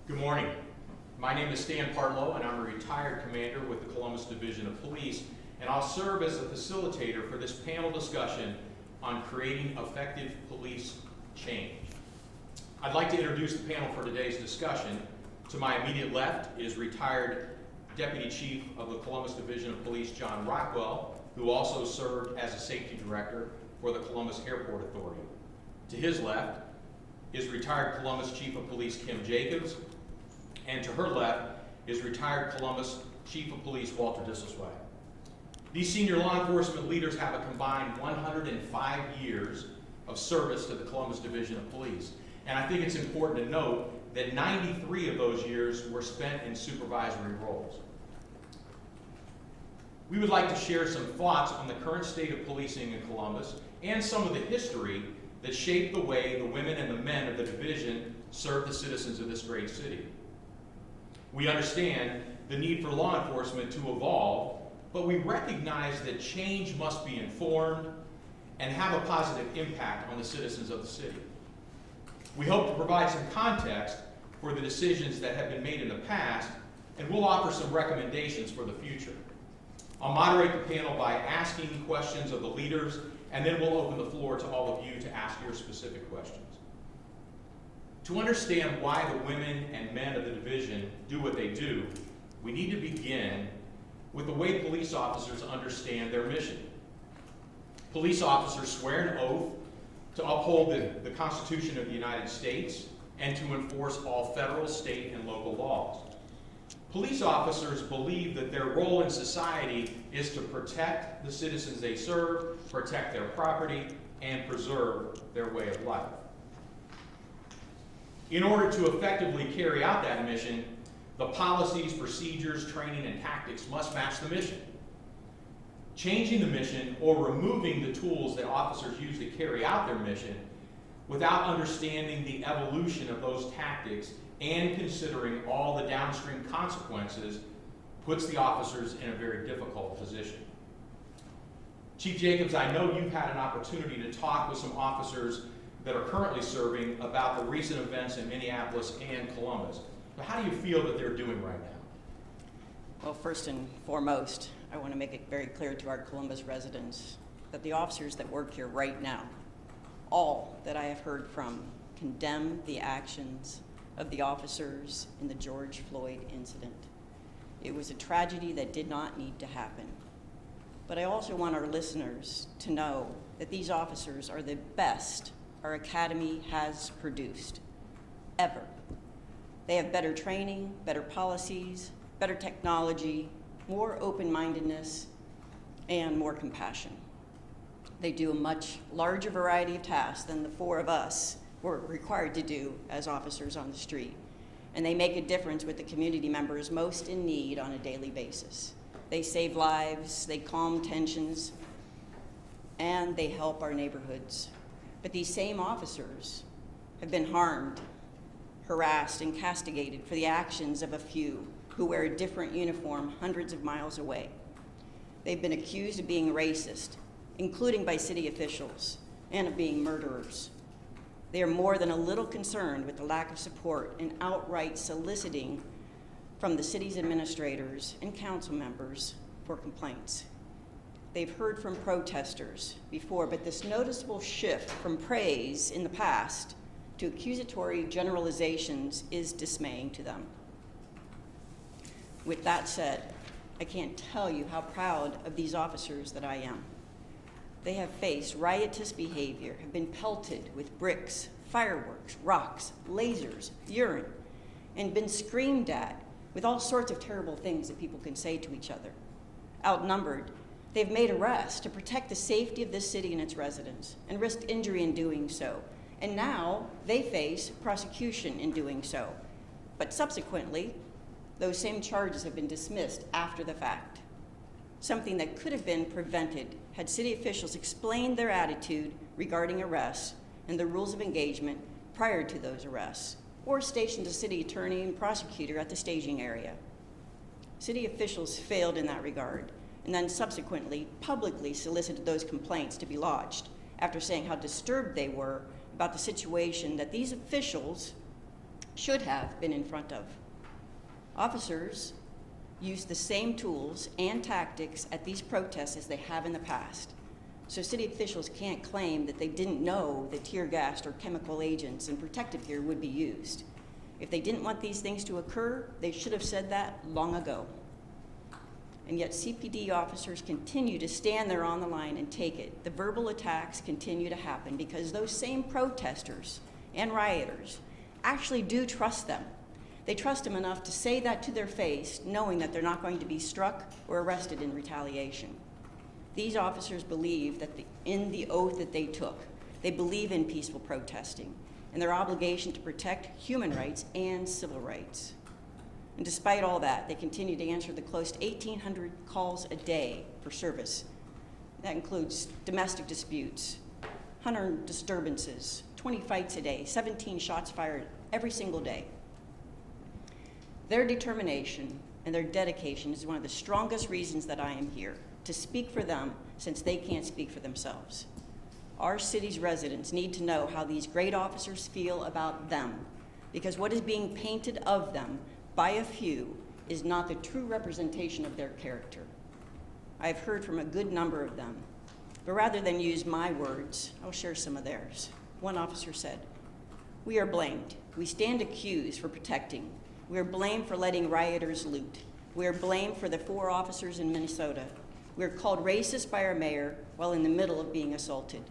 Good morning. My name is Stan Partlow, and I'm a retired commander with the Columbus Division of Police, and I'll serve as a facilitator for this panel discussion on creating effective police change. I'd like to introduce the panel for today's discussion. To my immediate left is retired Deputy Chief of the Columbus Division of Police, John Rockwell, who also served as a safety director for the Columbus Airport Authority. To his left is retired Columbus Chief of Police, Kim Jacobs, and to her left is retired Columbus Chief of Police, Walter Disselzweig. These senior law enforcement leaders have a combined 105 years of service to the Columbus Division of Police. And I think it's important to note that 93 of those years were spent in supervisory roles. We would like to share some thoughts on the current state of policing in Columbus and some of the history that shaped the way the women and the men of the division serve the citizens of this great city. We understand the need for law enforcement to evolve, but we recognize that change must be informed and have a positive impact on the citizens of the city. We hope to provide some context for the decisions that have been made in the past, and we'll offer some recommendations for the future. I'll moderate the panel by asking questions of the leaders, and then we'll open the floor to all of you to ask your specific questions. To understand why the women and men of the division do what they do, we need to begin with the way police officers understand their mission. Police officers swear an oath to uphold the Constitution of the United States and to enforce all federal, state, and local laws. Police officers believe that their role in society is to protect the citizens they serve, protect their property, and preserve their way of life. In order to effectively carry out that mission, the policies, procedures, training, and tactics must match the mission. Changing the mission or removing the tools that officers use to carry out their mission without understanding the evolution of those tactics and considering all the downstream consequences puts the officers in a very difficult position. Chief Jacobs, I know you've had an opportunity to talk with some officers that are currently serving about the recent events in Minneapolis and Columbus. So how do you feel that they're doing right now? Well, first and foremost, I want to make it very clear to our Columbus residents that the officers that work here right now, all that I have heard from, condemn the actions of the officers in the George Floyd incident. It was a tragedy that did not need to happen. But I also want our listeners to know that these officers are the best our academy has produced, ever. They have better training, better policies, better technology, more open-mindedness, and more compassion. They do a much larger variety of tasks than the four of us were required to do as officers on the street. And they make a difference with the community members most in need on a daily basis. They save lives, they calm tensions, and they help our neighborhoods. But these same officers have been harmed, harassed, and castigated for the actions of a few who wear a different uniform hundreds of miles away. They've been accused of being racist, including by city officials, and of being murderers. They are more than a little concerned with the lack of support and outright soliciting from the city's administrators and council members for complaints. They've heard from protesters before, but this noticeable shift from praise in the past to accusatory generalizations is dismaying to them. With that said, I can't tell you how proud of these officers that I am. They have faced riotous behavior, have been pelted with bricks, fireworks, rocks, lasers, urine, and been screamed at with all sorts of terrible things that people can say to each other. Outnumbered, they've made arrests to protect the safety of this city and its residents and risked injury in doing so. And now they face prosecution in doing so. But subsequently, those same charges have been dismissed after the fact, something that could have been prevented had city officials explained their attitude regarding arrests and the rules of engagement prior to those arrests, or stationed a city attorney and prosecutor at the staging area. City officials failed in that regard, and then subsequently publicly solicited those complaints to be lodged after saying how disturbed they were about the situation that these officials should have been in front of. Officers use the same tools and tactics at these protests as they have in the past. So city officials can't claim that they didn't know that tear gas or chemical agents and protective gear would be used. If they didn't want these things to occur, they should have said that long ago. And yet CPD officers continue to stand there on the line and take it. The verbal attacks continue to happen because those same protesters and rioters actually do trust them. They trust them enough to say that to their face, knowing that they're not going to be struck or arrested in retaliation. These officers believe that in the oath that they took. They believe in peaceful protesting and their obligation to protect human rights and civil rights. And despite all that, they continue to answer the close to 1,800 calls a day for service. That includes domestic disputes, 100 disturbances, 20 fights a day, 17 shots fired every single day. Their determination and their dedication is one of the strongest reasons that I am here, to speak for them since they can't speak for themselves. Our city's residents need to know how these great officers feel about them, because what is being painted of them by a few is not the true representation of their character. I have heard from a good number of them, but rather than use my words, I'll share some of theirs. One officer said, "We are blamed. We stand accused for protecting. We are blamed for letting rioters loot. We are blamed for the 4 officers in Minnesota. We are called racist by our mayor while in the middle of being assaulted.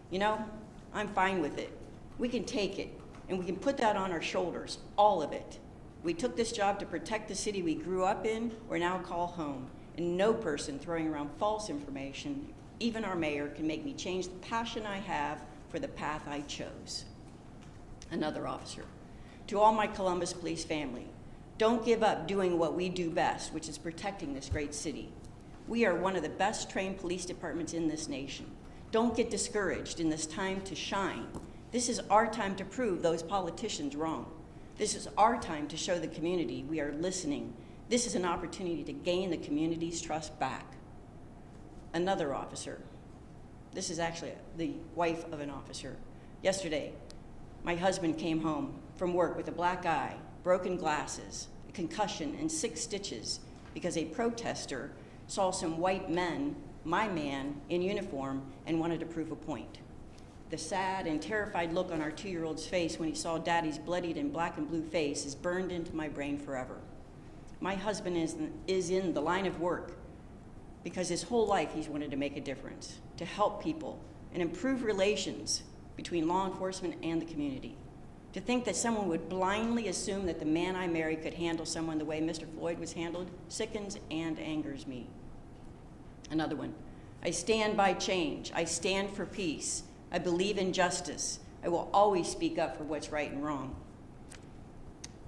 You know, I'm fine with it. We can take it, and we can put that on our shoulders, all of it. We took this job to protect the city we grew up in or now call home, and no person throwing around false information, even our mayor, can make me change the passion I have for the path I chose." Another officer, "To all my Columbus police family, don't give up doing what we do best, which is protecting this great city. We are one of the best trained police departments in this nation. Don't get discouraged in this time to shine. This is our time to prove those politicians wrong. This is our time to show the community we are listening. This is an opportunity to gain the community's trust back." Another officer, this is actually the wife of an officer. "Yesterday, my husband came home from work with a black eye, broken glasses, a concussion, and 6 stitches because a protester saw some white men, my man, in uniform, and wanted to prove a point. The sad and terrified look on our 2-year-old's face when he saw Daddy's bloodied and black and blue face is burned into my brain forever. My husband is in the line of work because his whole life he's wanted to make a difference, to help people and improve relations between law enforcement and the community. To think that someone would blindly assume that the man I married could handle someone the way Mr. Floyd was handled sickens and angers me." Another one, "I stand by change. I stand for peace. I believe in justice. I will always speak up for what's right and wrong."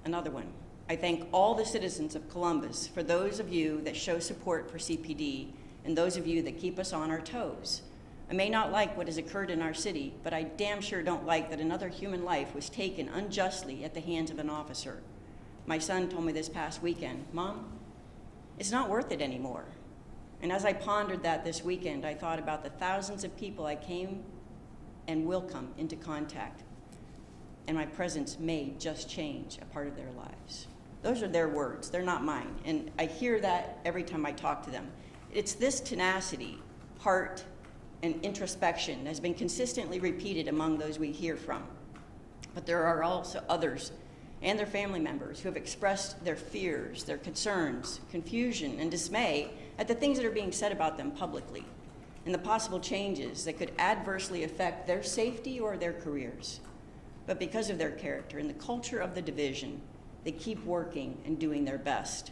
Another one, "I thank all the citizens of Columbus for those of you that show support for CPD and those of you that keep us on our toes. I may not like what has occurred in our city, but I damn sure don't like that another human life was taken unjustly at the hands of an officer. My son told me this past weekend, 'Mom, it's not worth it anymore.' And as I pondered that this weekend, I thought about the thousands of people I came and will come into contact, and my presence may just change a part of their lives." Those are their words, they're not mine, and I hear that every time I talk to them. It's this tenacity, heart, and introspection has been consistently repeated among those we hear from. But there are also others and their family members who have expressed their fears, their concerns, confusion, and dismay at the things that are being said about them publicly and the possible changes that could adversely affect their safety or their careers. But because of their character and the culture of the division, they keep working and doing their best.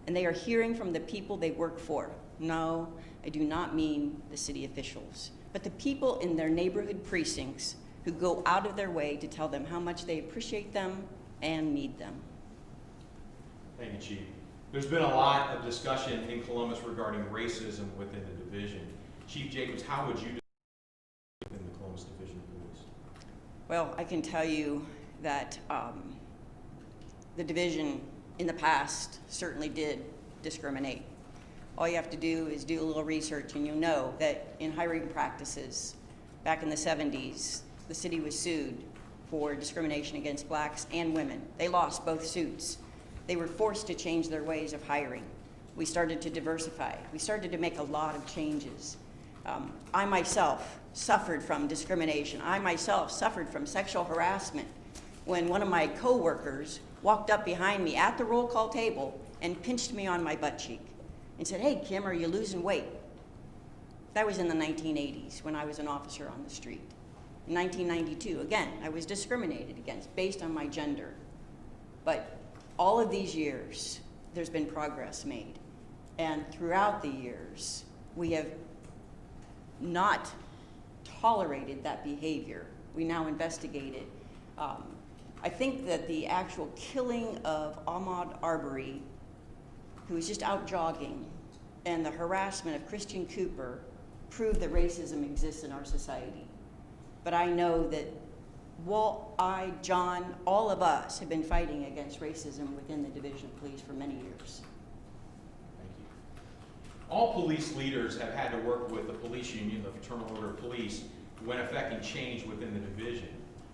And they are hearing from the people they work for. No, I do not mean the city officials, but the people in their neighborhood precincts who go out of their way to tell them how much they appreciate them and need them. Thank you, Chief. There's been a lot of discussion in Columbus regarding racism within the division. Chief Jacobs, how would you describe within the Columbus Division of Police? Well, I can tell you that the division in the past certainly did discriminate. All you have to do is do a little research and you'll know that in hiring practices back in the 70s, the city was sued for discrimination against blacks and women. They lost both suits. They were forced to change their ways of hiring. We started to diversify. We started to make a lot of changes. I myself suffered from discrimination. I myself suffered from sexual harassment when one of my coworkers walked up behind me at the roll call table and pinched me on my butt cheek and said, "Hey, Kim, are you losing weight?" That was in the 1980s when I was an officer on the street. In 1992, again, I was discriminated against based on my gender. But all of these years, there's been progress made. And throughout the years, we have not tolerated that behavior. We now investigate it. I think that the actual killing of Ahmaud Arbery, who was just out jogging, and the harassment of Christian Cooper proved that racism exists in our society. But I know that Walt, John, all of us have been fighting against racism within the Division of Police for many years. Thank you. All police leaders have had to work with the police union, the Fraternal Order of Police, when affecting change within the division.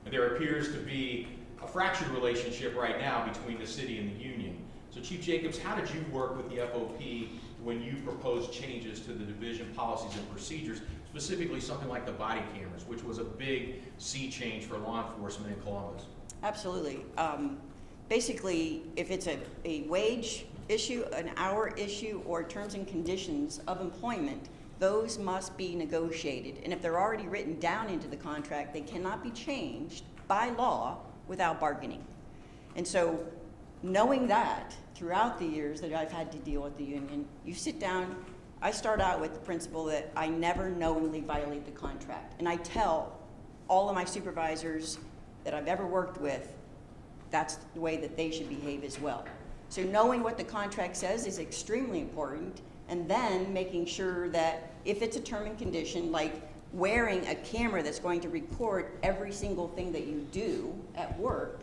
And there appears to be a fractured relationship right now between the city and the union. So Chief Jacobs, how did you work with the FOP when you proposed changes to the division policies and procedures, specifically something like the body cameras, which was a big sea change for law enforcement in Columbus? Absolutely. Basically, if it's a wage issue, an hour issue, or terms and conditions of employment, those must be negotiated. And if they're already written down into the contract, they cannot be changed by law without bargaining. And so, knowing that throughout the years that I've had to deal with the union, you sit down, I start out with the principle that I never knowingly violate the contract. And I tell all of my supervisors that I've ever worked with, that's the way that they should behave as well. So knowing what the contract says is extremely important, and then making sure that if it's a term and condition, like wearing a camera that's going to record every single thing that you do at work,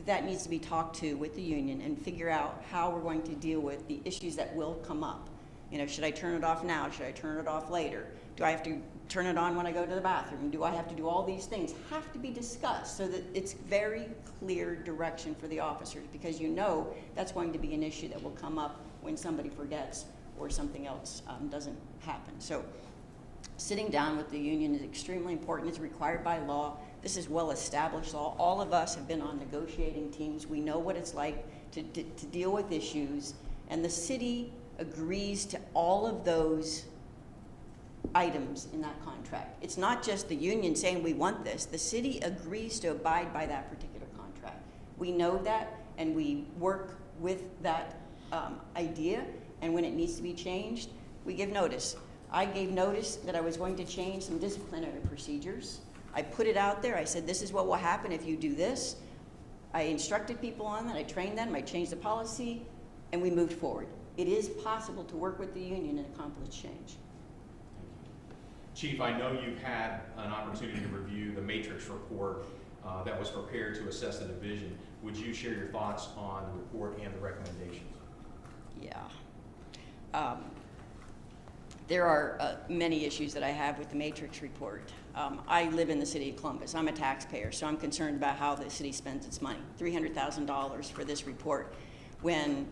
that needs to be talked to with the union and figure out how we're going to deal with the issues that will come up. You know, should I turn it off now? Should I turn it off later? Do I have to turn it on when I go to the bathroom? Do I have to do all these things? Have to be discussed so that it's very clear direction for the officers, because you know that's going to be an issue that will come up when somebody forgets or something else doesn't happen. So sitting down with the union is extremely important. It's required by law. This is well-established law. All of us have been on negotiating teams. We know what it's like to deal with issues, and the city agrees to all of those items in that contract. It's not just the union saying we want this. The city agrees to abide by that particular contract. We know that, and we work with that idea, and when it needs to be changed, we give notice. I gave notice that I was going to change some disciplinary procedures. I put it out there. I said, this is what will happen if you do this. I instructed people on that. I trained them. I changed the policy, and we moved forward. It is possible to work with the union and accomplish change. Chief, I know you've had an opportunity to review the matrix report that was prepared to assess the division. Would you share your thoughts on the report and the recommendations? Yeah. There are many issues that I have with the matrix report. I live in the city of Columbus. I'm a taxpayer, so I'm concerned about how the city spends its money. $300,000 for this report, when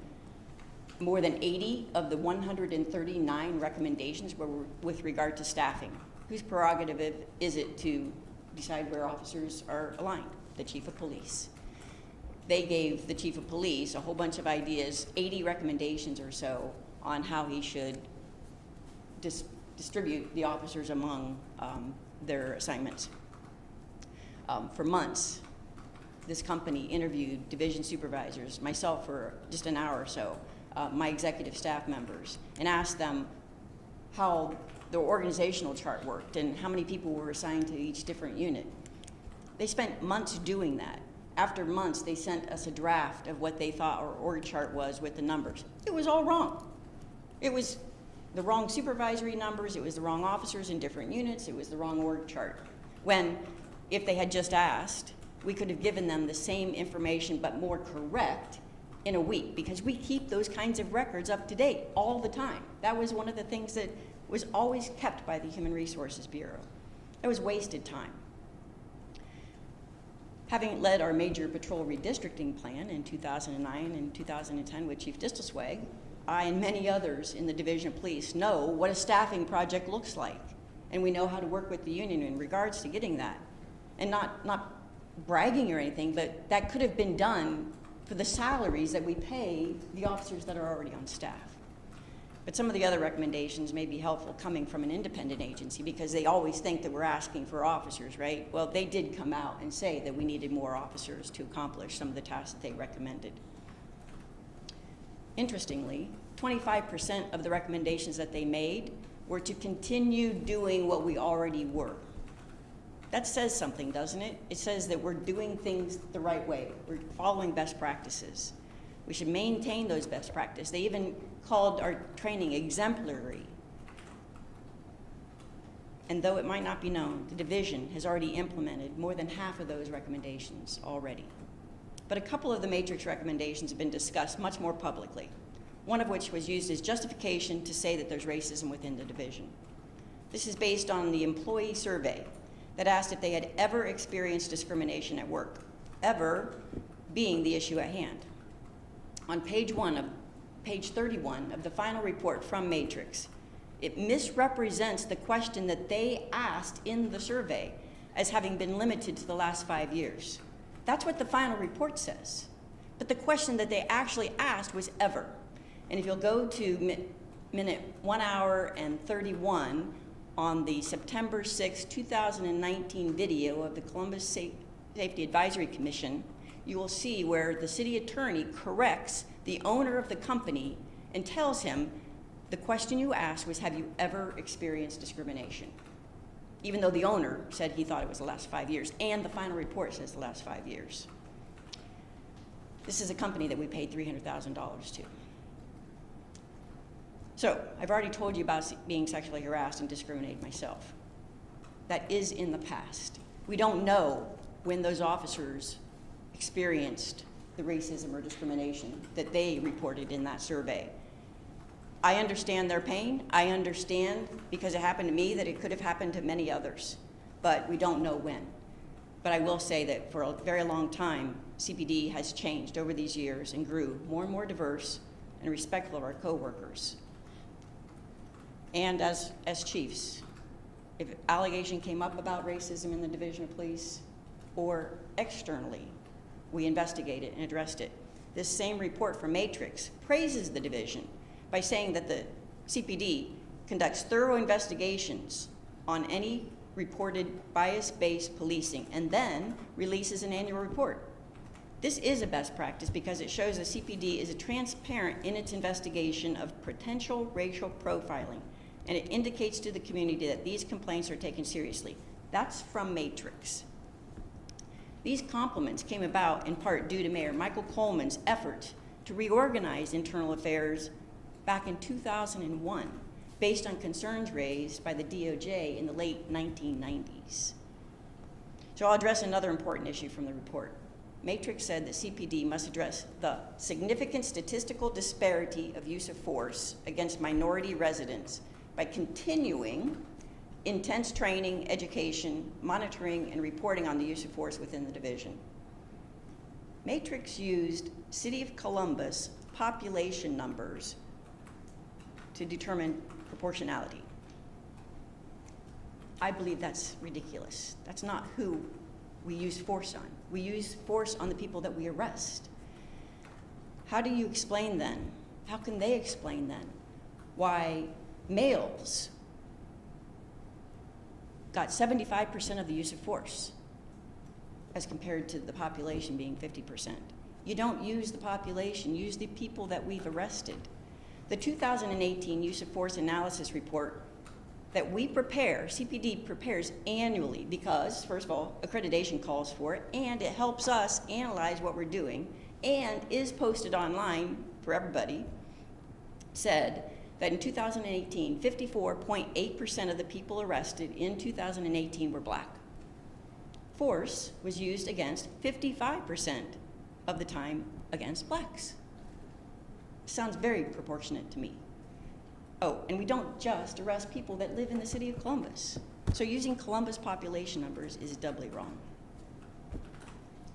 more than 80 of the 139 recommendations were with regard to staffing. Whose prerogative is it to decide where officers are aligned? The chief of police. They gave the chief of police a whole bunch of ideas, 80 recommendations or so, on how he should distribute the officers among their assignments. For months, this company interviewed division supervisors, myself for just an hour or so, my executive staff members, and asked them how the organizational chart worked and how many people were assigned to each different unit. They spent months doing that. After months, they sent us a draft of what they thought our org chart was with the numbers. It was all wrong. It was the wrong supervisory numbers, it was the wrong officers in different units, it was the wrong org chart. When, if they had just asked, we could have given them the same information but more correct in a week, because we keep those kinds of records up to date all the time. That was one of the things that was always kept by the Human Resources Bureau. That was wasted time. Having led our major patrol redistricting plan in 2009 and 2010 with Chief Distelzweig, I and many others in the Division of Police know what a staffing project looks like, and we know how to work with the union in regards to getting that. And not bragging or anything, but that could have been done for the salaries that we pay the officers that are already on staff. But some of the other recommendations may be helpful coming from an independent agency, because they always think that we're asking for officers, right? Well, they did come out and say that we needed more officers to accomplish some of the tasks that they recommended. Interestingly, 25% of the recommendations that they made were to continue doing what we already were. That says something, doesn't it? It says that we're doing things the right way. We're following best practices. We should maintain those best practices. They even called our training exemplary. And though it might not be known, the division has already implemented more than half of those recommendations already. But a couple of the matrix recommendations have been discussed much more publicly, one of which was used as justification to say that there's racism within the division. This is based on the employee survey that asked if they had ever experienced discrimination at work, ever being the issue at hand. On page 31 of the final report from Matrix, it misrepresents the question that they asked in the survey as having been limited to the last 5 years. That's what the final report says. But the question that they actually asked was ever. And if you'll go to minute 1 hour and 31 on the September 6, 2019 video of the Columbus Safety Advisory Commission, you will see where the city attorney corrects the owner of the company and tells him, the question you asked was, have you ever experienced discrimination? Even though the owner said he thought it was the last 5 years, and the final report says the last 5 years. This is a company that we paid $300,000 to. So, I've already told you about being sexually harassed and discriminated myself. That is in the past. We don't know when those officers experienced the racism or discrimination that they reported in that survey. I understand their pain. I understand, because it happened to me, that it could have happened to many others, but we don't know when. But I will say that for a very long time, CPD has changed over these years and grew more and more diverse and respectful of our coworkers. And as chiefs, if allegation came up about racism in the Division of Police or externally, we investigated and addressed it. This same report from Matrix praises the division by saying that the CPD conducts thorough investigations on any reported bias-based policing and then releases an annual report. This is a best practice because it shows the CPD is transparent in its investigation of potential racial profiling, and it indicates to the community that these complaints are taken seriously. That's from Matrix. These compliments came about in part due to Mayor Michael Coleman's effort to reorganize internal affairs back in 2001, based on concerns raised by the DOJ in the late 1990s. So I'll address another important issue from the report. Matrix said that CPD must address the significant statistical disparity of use of force against minority residents by continuing intense training, education, monitoring, and reporting on the use of force within the division. Matrix used City of Columbus population numbers to determine proportionality. I believe that's ridiculous. That's not who we use force on. We use force on the people that we arrest. How do you explain then? How can they explain then why males got 75% of the use of force as compared to the population being 50%? You don't use the population, use the people that we've arrested. The 2018 use of force analysis report that we prepare, CPD prepares annually because, first of all, accreditation calls for it, and it helps us analyze what we're doing, and is posted online for everybody, said that in 2018, 54.8% of the people arrested in 2018 were black. Force was used against 55% of the time against blacks. Sounds very proportionate to me. Oh, and we don't just arrest people that live in the city of Columbus. So using Columbus population numbers is doubly wrong.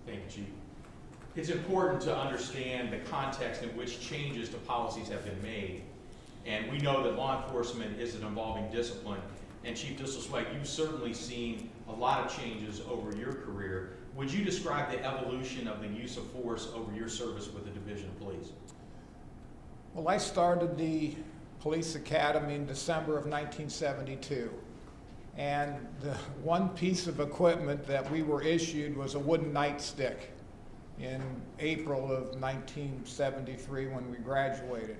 Thank you, Chief. It's important to understand the context in which changes to policies have been made. And we know that law enforcement is an evolving discipline. And Chief Distelzweig, you've certainly seen a lot of changes over your career. Would you describe the evolution of the use of force over your service with the Division of Police? Well, I started the police academy in December of 1972. And the one piece of equipment that we were issued was a wooden nightstick in April of 1973 when we graduated.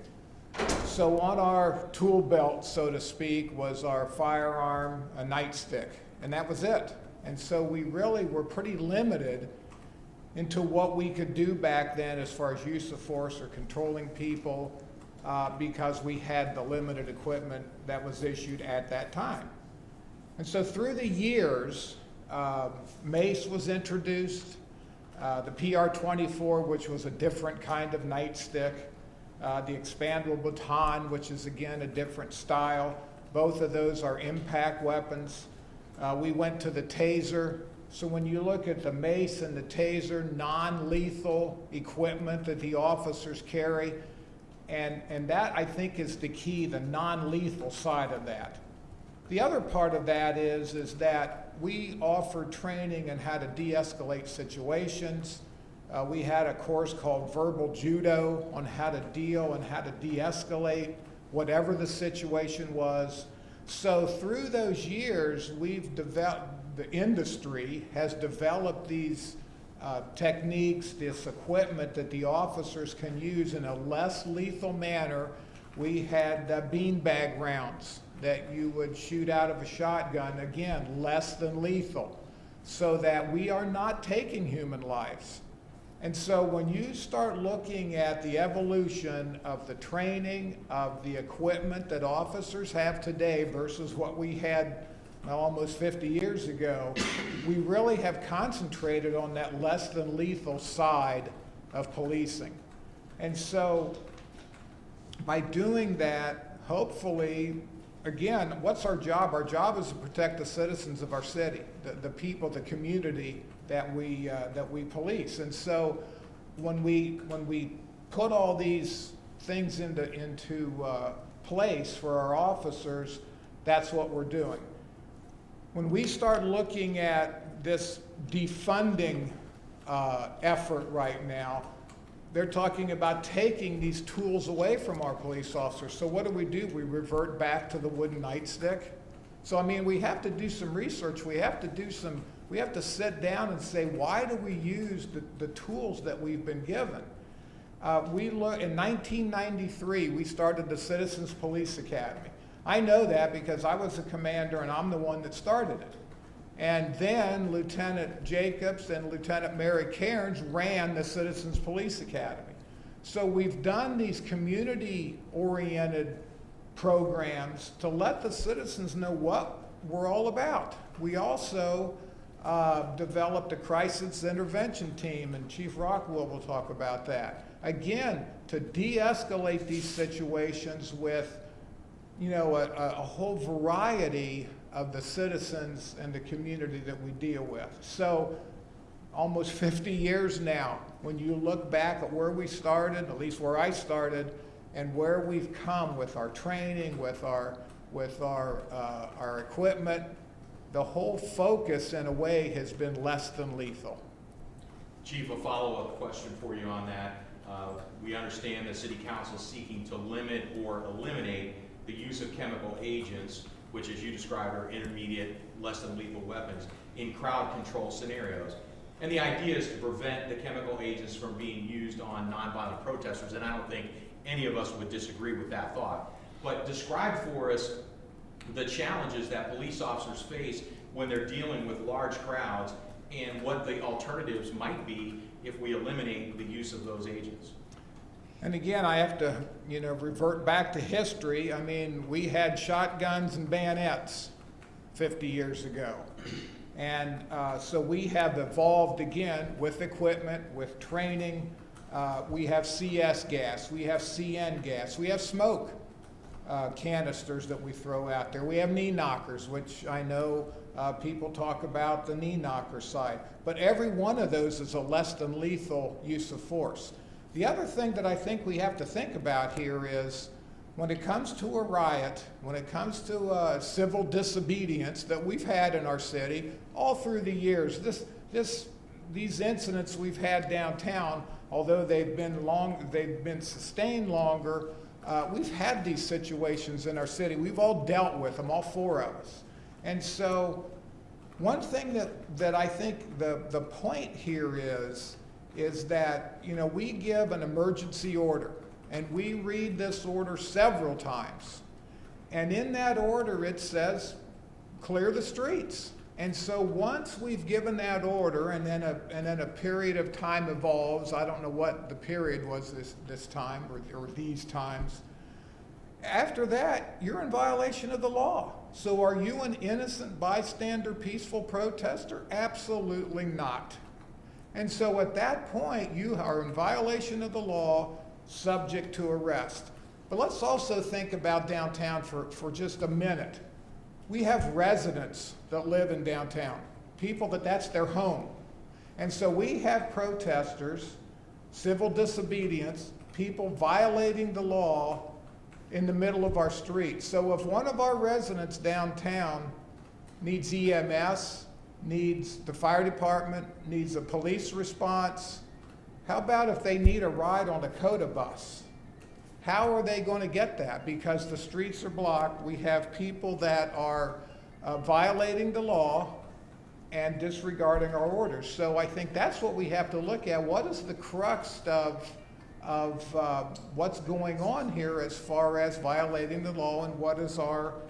So on our tool belt, so to speak, was our firearm, a nightstick, and that was it. And so we really were pretty limited into what we could do back then as far as use of force or controlling people because we had the limited equipment that was issued at that time. And so through the years, mace was introduced, the PR-24, which was a different kind of nightstick, the expandable baton, which is again a different style. Both of those are impact weapons. We went to the taser. So when you look at the mace and the taser, non-lethal equipment that the officers carry, and that I think is the key, the non-lethal side of that. The other part of that is that we offer training on how to de-escalate situations. We had a course called verbal judo on how to deal and how to de-escalate whatever the situation was. So through those years, we've developed, the industry has developed these techniques, this equipment that the officers can use in a less lethal manner. We had beanbag rounds that you would shoot out of a shotgun, again, less than lethal, so that we are not taking human lives. And so when you start looking at the evolution of the training, of the equipment that officers have today versus what we had almost 50 years ago, we really have concentrated on that less than lethal side of policing. And so by doing that, hopefully, again, what's our job? Our job is to protect the citizens of our city, the people, the community that we police. And so when we put all these things into place for our officers, that's what we're doing. When we start looking at this defunding effort right now, they're talking about taking these tools away from our police officers. So what do? We revert back to the wooden nightstick. So I mean, we have to do some research. We have to sit down and say, why do we use the tools that we've been given? In 1993, we started the Citizens Police Academy. I know that because I was a commander and I'm the one that started it. And then Lieutenant Jacobs and Lieutenant Mary Cairns ran the Citizens Police Academy. So we've done these community-oriented programs to let the citizens know what we're all about. We also developed a crisis intervention team, and Chief Rockwell will talk about that. Again, to de-escalate these situations with, a whole variety of the citizens and the community that we deal with. So almost 50 years now, when you look back at where we started, at least where I started, and where we've come with our training, with our equipment, the whole focus in a way has been less than lethal. Chief, a follow-up question for you on that. We understand that City Council is seeking to limit or eliminate the use of chemical agents, which as you described are intermediate, less than lethal weapons, in crowd control scenarios. And the idea is to prevent the chemical agents from being used on nonviolent protesters, and I don't think any of us would disagree with that thought. But describe for us the challenges that police officers face when they're dealing with large crowds and what the alternatives might be if we eliminate the use of those agents. And again, I have to, revert back to history. I mean, we had shotguns and bayonets 50 years ago. And so we have evolved again with equipment, with training. We have CS gas, we have CN gas, we have smoke canisters that we throw out there. We have knee knockers, which I know People talk about the knee knocker side. But every one of those is a less than lethal use of force. The other thing that I think we have to think about here is when it comes to a riot, when it comes to civil disobedience that we've had in our city all through the years, these incidents we've had downtown, although they've been sustained longer, we've had these situations in our city. We've all dealt with them, all four of us. And so one thing that I think the point here is that, you know, we give an emergency order, and we read this order several times. And in that order it says, clear the streets. And so once we've given that order, and then a period of time evolves, I don't know what the period was this time or these times, after that, you're in violation of the law. So are you an innocent bystander, peaceful protester? Absolutely not. And so at that point, you are in violation of the law, subject to arrest. But let's also think about downtown for just a minute. We have residents that live in downtown, people that's their home. And so we have protesters, civil disobedience, people violating the law in the middle of our streets. So if one of our residents downtown needs EMS, needs the fire department, needs a police response, how about if they need a ride on a COTA bus? How are they going to get that? Because the streets are blocked. We have people that are violating the law and disregarding our orders. So I think that's what we have to look at. What is the crux of what's going on here as far as violating the law, and what is our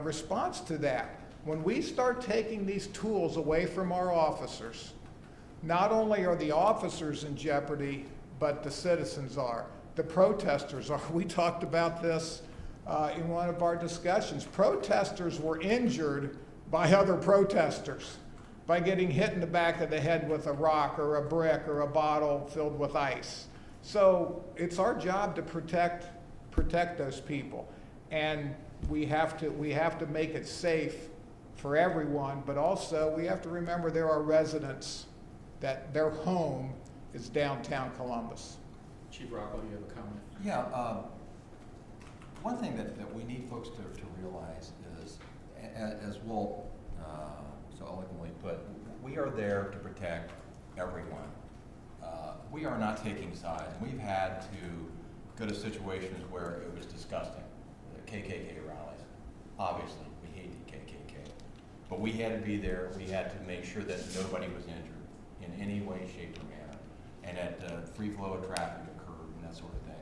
response to that? When we start taking these tools away from our officers, not only are the officers in jeopardy, but the citizens are. The protesters are. We talked about this in one of our discussions. Protesters were injured by other protesters, by getting hit in the back of the head with a rock or a brick or a bottle filled with ice. So it's our job to protect those people. And we have to make it safe for everyone, but also we have to remember there are residents that their home is downtown Columbus. Chief Rockwell, you have a comment? Yeah, one thing that we need folks to realize is, as Walt so eloquently put, we are there to protect everyone. We are not taking sides. We've had to go to situations where it was disgusting. The KKK rallies, obviously, we hate the KKK. But we had to be there. We had to make sure that nobody was injured in any way, shape, or manner, and that free flow of traffic occurred and that sort of thing.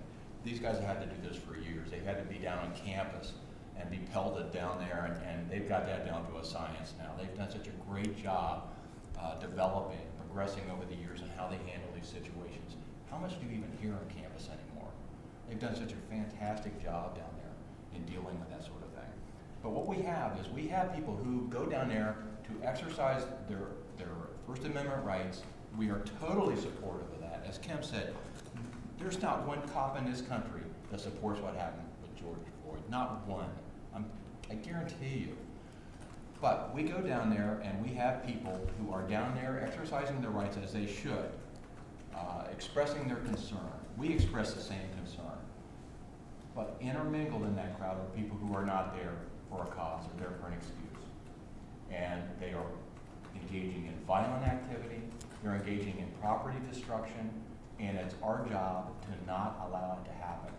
These guys have had to do this for years. They've had to be down on campus and be pelted down there, and they've got that down to a science now. They've done such a great job developing, progressing over the years on how they handle these situations. How much do you even hear on campus anymore? They've done such a fantastic job down there in dealing with that sort of thing. But what we have is we have people who go down there to exercise their First Amendment rights. We are totally supportive of that. As Kim said, there's not one cop in this country that supports what happened with George Floyd. Not one. I guarantee you. But we go down there and we have people who are down there exercising their rights as they should, expressing their concern. We express the same concern. But intermingled in that crowd are people who are not there for a cause or there for an excuse. And they are engaging in violent activity, they're engaging in property destruction, and it's our job to not allow it to happen.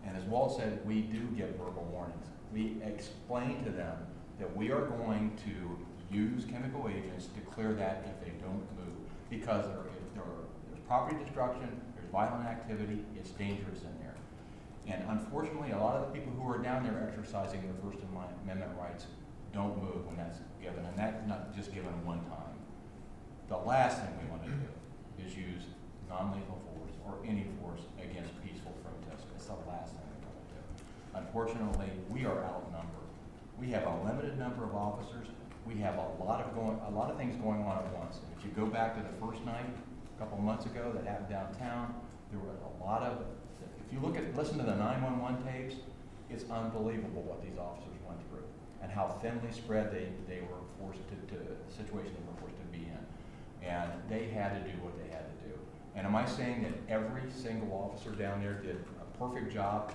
And as Walt said, we do give verbal warnings. We explain to them that we are going to use chemical agents to clear that if they don't move, because there's property destruction, there's violent activity, it's dangerous in there. And unfortunately, a lot of the people who are down there exercising their First Amendment rights don't move when that's given, and that's not just given one time. The last thing we want to do is use non-lethal force or any force against peaceful protesters. It's the last thing we want to do. Unfortunately, we are outnumbered. We have a limited number of officers. We have a lot of things going on at once. And if you go back to the first night, a couple of months ago, that happened downtown, there were a lot of, if you listen to the 911 tapes, it's unbelievable what these officers went through. and how thinly spread they were forced to the situation they were forced to be in. And they had to do what they had to do. And am I saying that every single officer down there did a perfect job?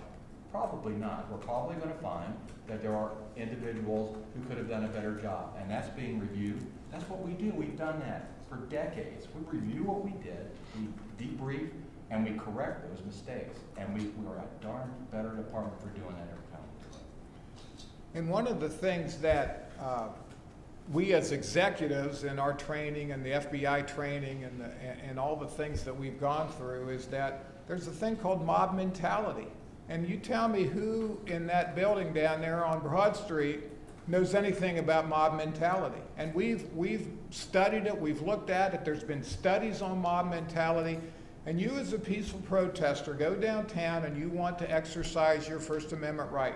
Probably not. We're probably going to find that there are individuals who could have done a better job, and that's being reviewed. That's what we do. We've done that for decades. We review what we did, we debrief, and we correct those mistakes. And we are a darn better department for doing that every time we do it. And one of the things that we as executives in our training and the FBI training and all the things that we've gone through is that there's a thing called mob mentality. And you tell me who in that building down there on Broad Street knows anything about mob mentality. And we've studied it, we've looked at it, there's been studies on mob mentality. And you as a peaceful protester go downtown and you want to exercise your First Amendment right,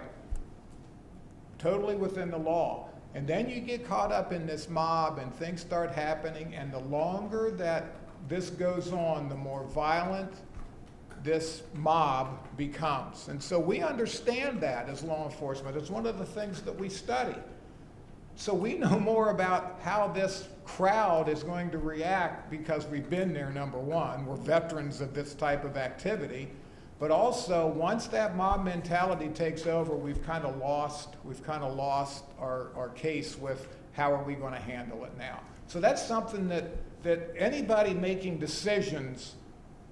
totally within the law. And then you get caught up in this mob and things start happening, and the longer that this goes on, the more violent this mob becomes. And so we understand that as law enforcement. It's one of the things that we study. So we know more about how this crowd is going to react because we've been there, number one. We're veterans of this type of activity. But also, once that mob mentality takes over, we've kind of lost our case with how are we going to handle it now. So that's something that anybody making decisions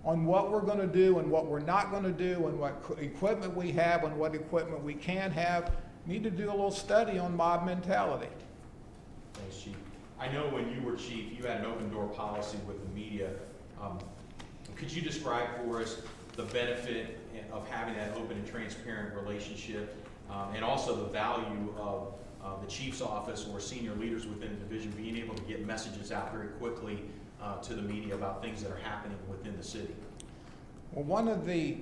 on what we're going to do and what we're not going to do and what equipment we have and what equipment we can have need to do a little study on mob mentality. Thanks, Chief. I know when you were chief, you had an open door policy with the media. Could you describe for us the benefit of having that open and transparent relationship, and also the value of the chief's office or senior leaders within the division being able to get messages out very quickly to the media about things that are happening within the city? Well, one of the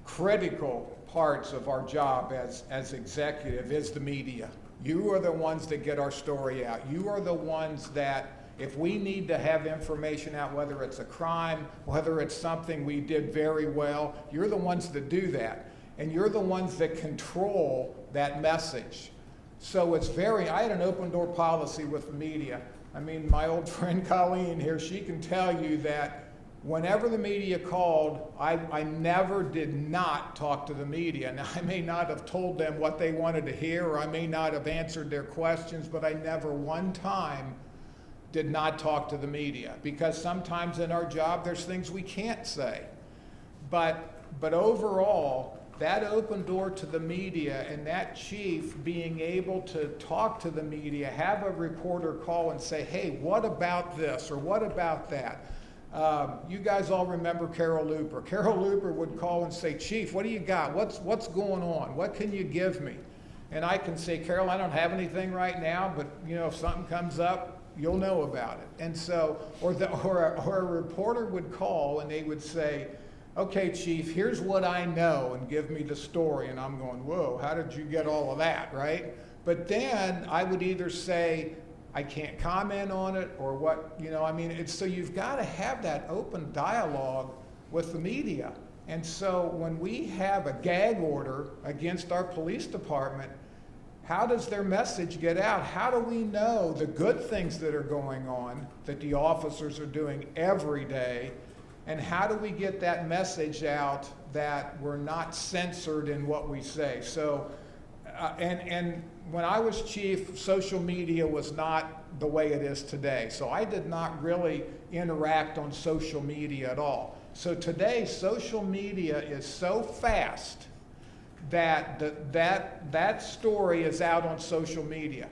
critical parts of our job as executive is the media. You are the ones that get our story out. You are the ones that, if we need to have information out, whether it's a crime, whether it's something we did very well, you're the ones that do that. And you're the ones that control that message. So it's I had an open door policy with the media. I mean, my old friend Colleen here, she can tell you that whenever the media called, I never did not talk to the media. Now, I may not have told them what they wanted to hear, or I may not have answered their questions, but I never one time did not talk to the media, because sometimes in our job there's things we can't say. But overall, that open door to the media and that chief being able to talk to the media, have a reporter call and say, hey, what about this or what about that? You guys all remember Carol Looper. Carol Looper would call and say, Chief, what do you got? What's going on? What can you give me? And I can say, Carol, I don't have anything right now, but if something comes up, you'll know about it. And so, or a reporter would call and they would say, okay, Chief, here's what I know, and give me the story. And I'm going, whoa, how did you get all of that, right? But then I would either say, I can't comment on it, or what, so you've got to have that open dialogue with the media. And so when we have a gag order against our police department, how does their message get out? How do we know the good things that are going on, that the officers are doing every day? And how do we get that message out that we're not censored in what we say? So, and when I was chief, social media was not the way it is today. So I did not really interact on social media at all. So today, social media is so fast that that story is out on social media,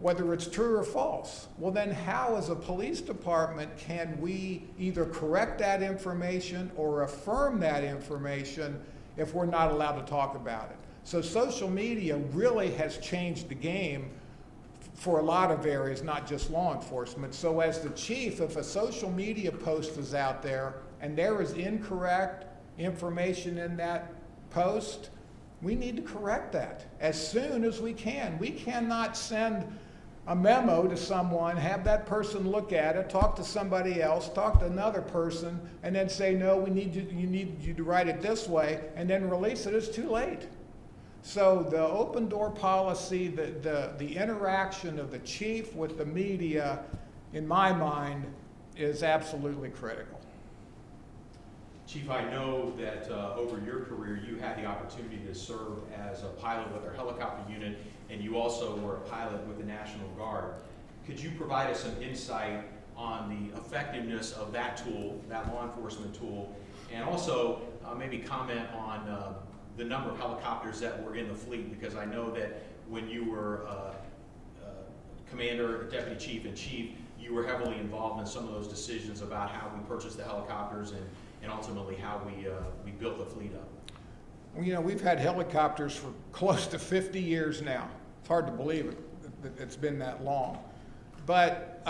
whether it's true or false. Well, then how, as a police department, can we either correct that information or affirm that information if we're not allowed to talk about it? So social media really has changed the game for a lot of areas, not just law enforcement. So as the chief, if a social media post is out there and there is incorrect information in that post, we need to correct that as soon as we can. We cannot send a memo to someone, have that person look at it, talk to somebody else, talk to another person, and then say, no, you need you to write it this way, and then release it. It's too late. So the open door policy, the interaction of the chief with the media, in my mind, is absolutely critical. Chief, I know that over your career, you had the opportunity to serve as a pilot with our helicopter unit, and you also were a pilot with the National Guard. Could you provide us some insight on the effectiveness of that tool, that law enforcement tool, and also maybe comment on the number of helicopters that were in the fleet? Because I know that when you were commander, deputy chief, and chief, you were heavily involved in some of those decisions about how we purchased the helicopters and ultimately how we built the fleet up. Well, you know, we've had helicopters for close to 50 years now. It's hard to believe it, it's been that long. But,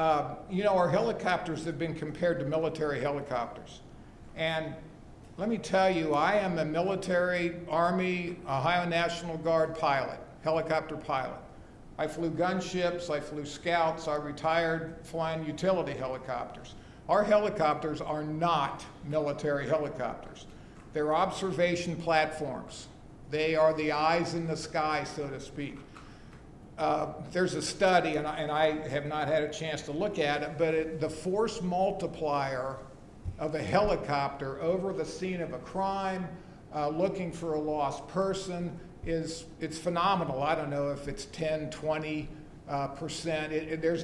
you know, our helicopters have been compared to military helicopters. And let me tell you, I am a military, Army, Ohio National Guard pilot, helicopter pilot. I flew gunships, I flew scouts, I retired flying utility helicopters. Our helicopters are not military helicopters. They're observation platforms. They are the eyes in the sky, so to speak. There's a study, and I have not had a chance to look at it, but the force multiplier of a helicopter over the scene of a crime, looking for a lost person, it's phenomenal. I don't know if it's 10, 20%.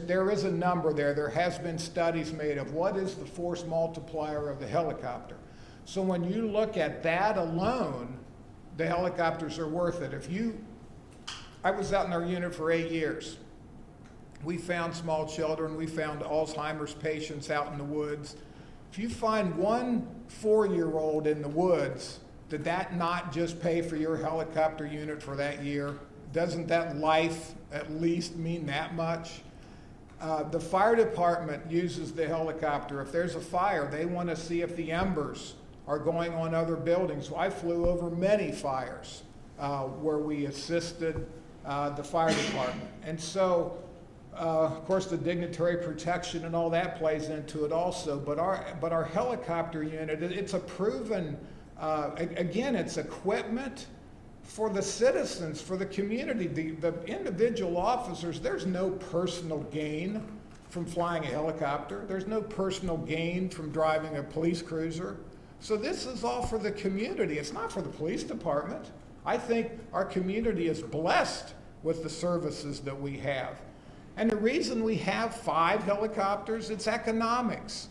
There is a number there. There has been studies made of what is the force multiplier of the helicopter. So when you look at that alone, the helicopters are worth it. I was out in our unit for 8 years. We found small children. We found Alzheimer's patients out in the woods. If you find one 4-year-old in the woods, did that not just pay for your helicopter unit for that year? Doesn't that life at least mean that much? The fire department uses the helicopter. If there's a fire, they want to see if the embers are going on other buildings. So I flew over many fires where we assisted the fire department. And so, of course, the dignitary protection and all that plays into it also. But our helicopter unit, it's a proven, again, it's equipment for the citizens, for the community, the individual officers. There's no personal gain from flying a helicopter. There's no personal gain from driving a police cruiser. So this is all for the community. It's not for the police department. I think our community is blessed with the services that we have. And the reason we have 5 helicopters, it's economics.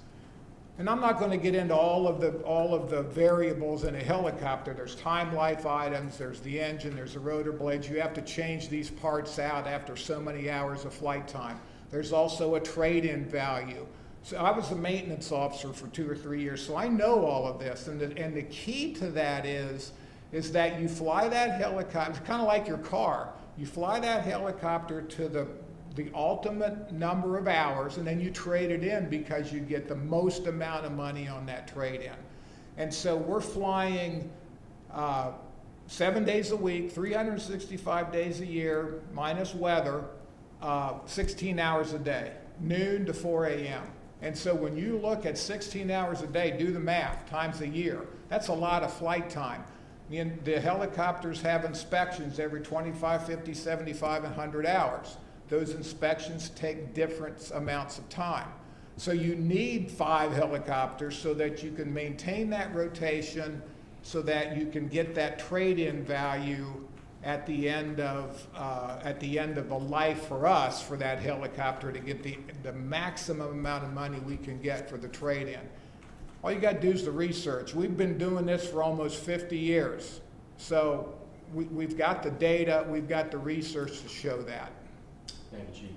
And I'm not going to get into all of the variables in a helicopter. There's time life items, there's the engine, there's the rotor blades. You have to change these parts out after so many hours of flight time. There's also a trade-in value. So I was a maintenance officer for 2 or 3 years, so I know all of this. And the key to that is that you fly that helicopter, it's kind of like your car. You fly that helicopter to the ultimate number of hours, and then you trade it in because you get the most amount of money on that trade-in. And so we're flying 7 days a week, 365 days a year, minus weather, 16 hours a day, noon to 4 a.m. And so when you look at 16 hours a day, do the math, times a year, that's a lot of flight time. The helicopters have inspections every 25, 50, 75, and 100 hours. Those inspections take different amounts of time. So you need 5 helicopters so that you can maintain that rotation, so that you can get that trade-in value at the end of the life for us for that helicopter, to get the maximum amount of money we can get for the trade-in. All you got to do is the research. We've been doing this for almost 50 years. So we've got the data, we've got the research to show that. Thank you, Chief.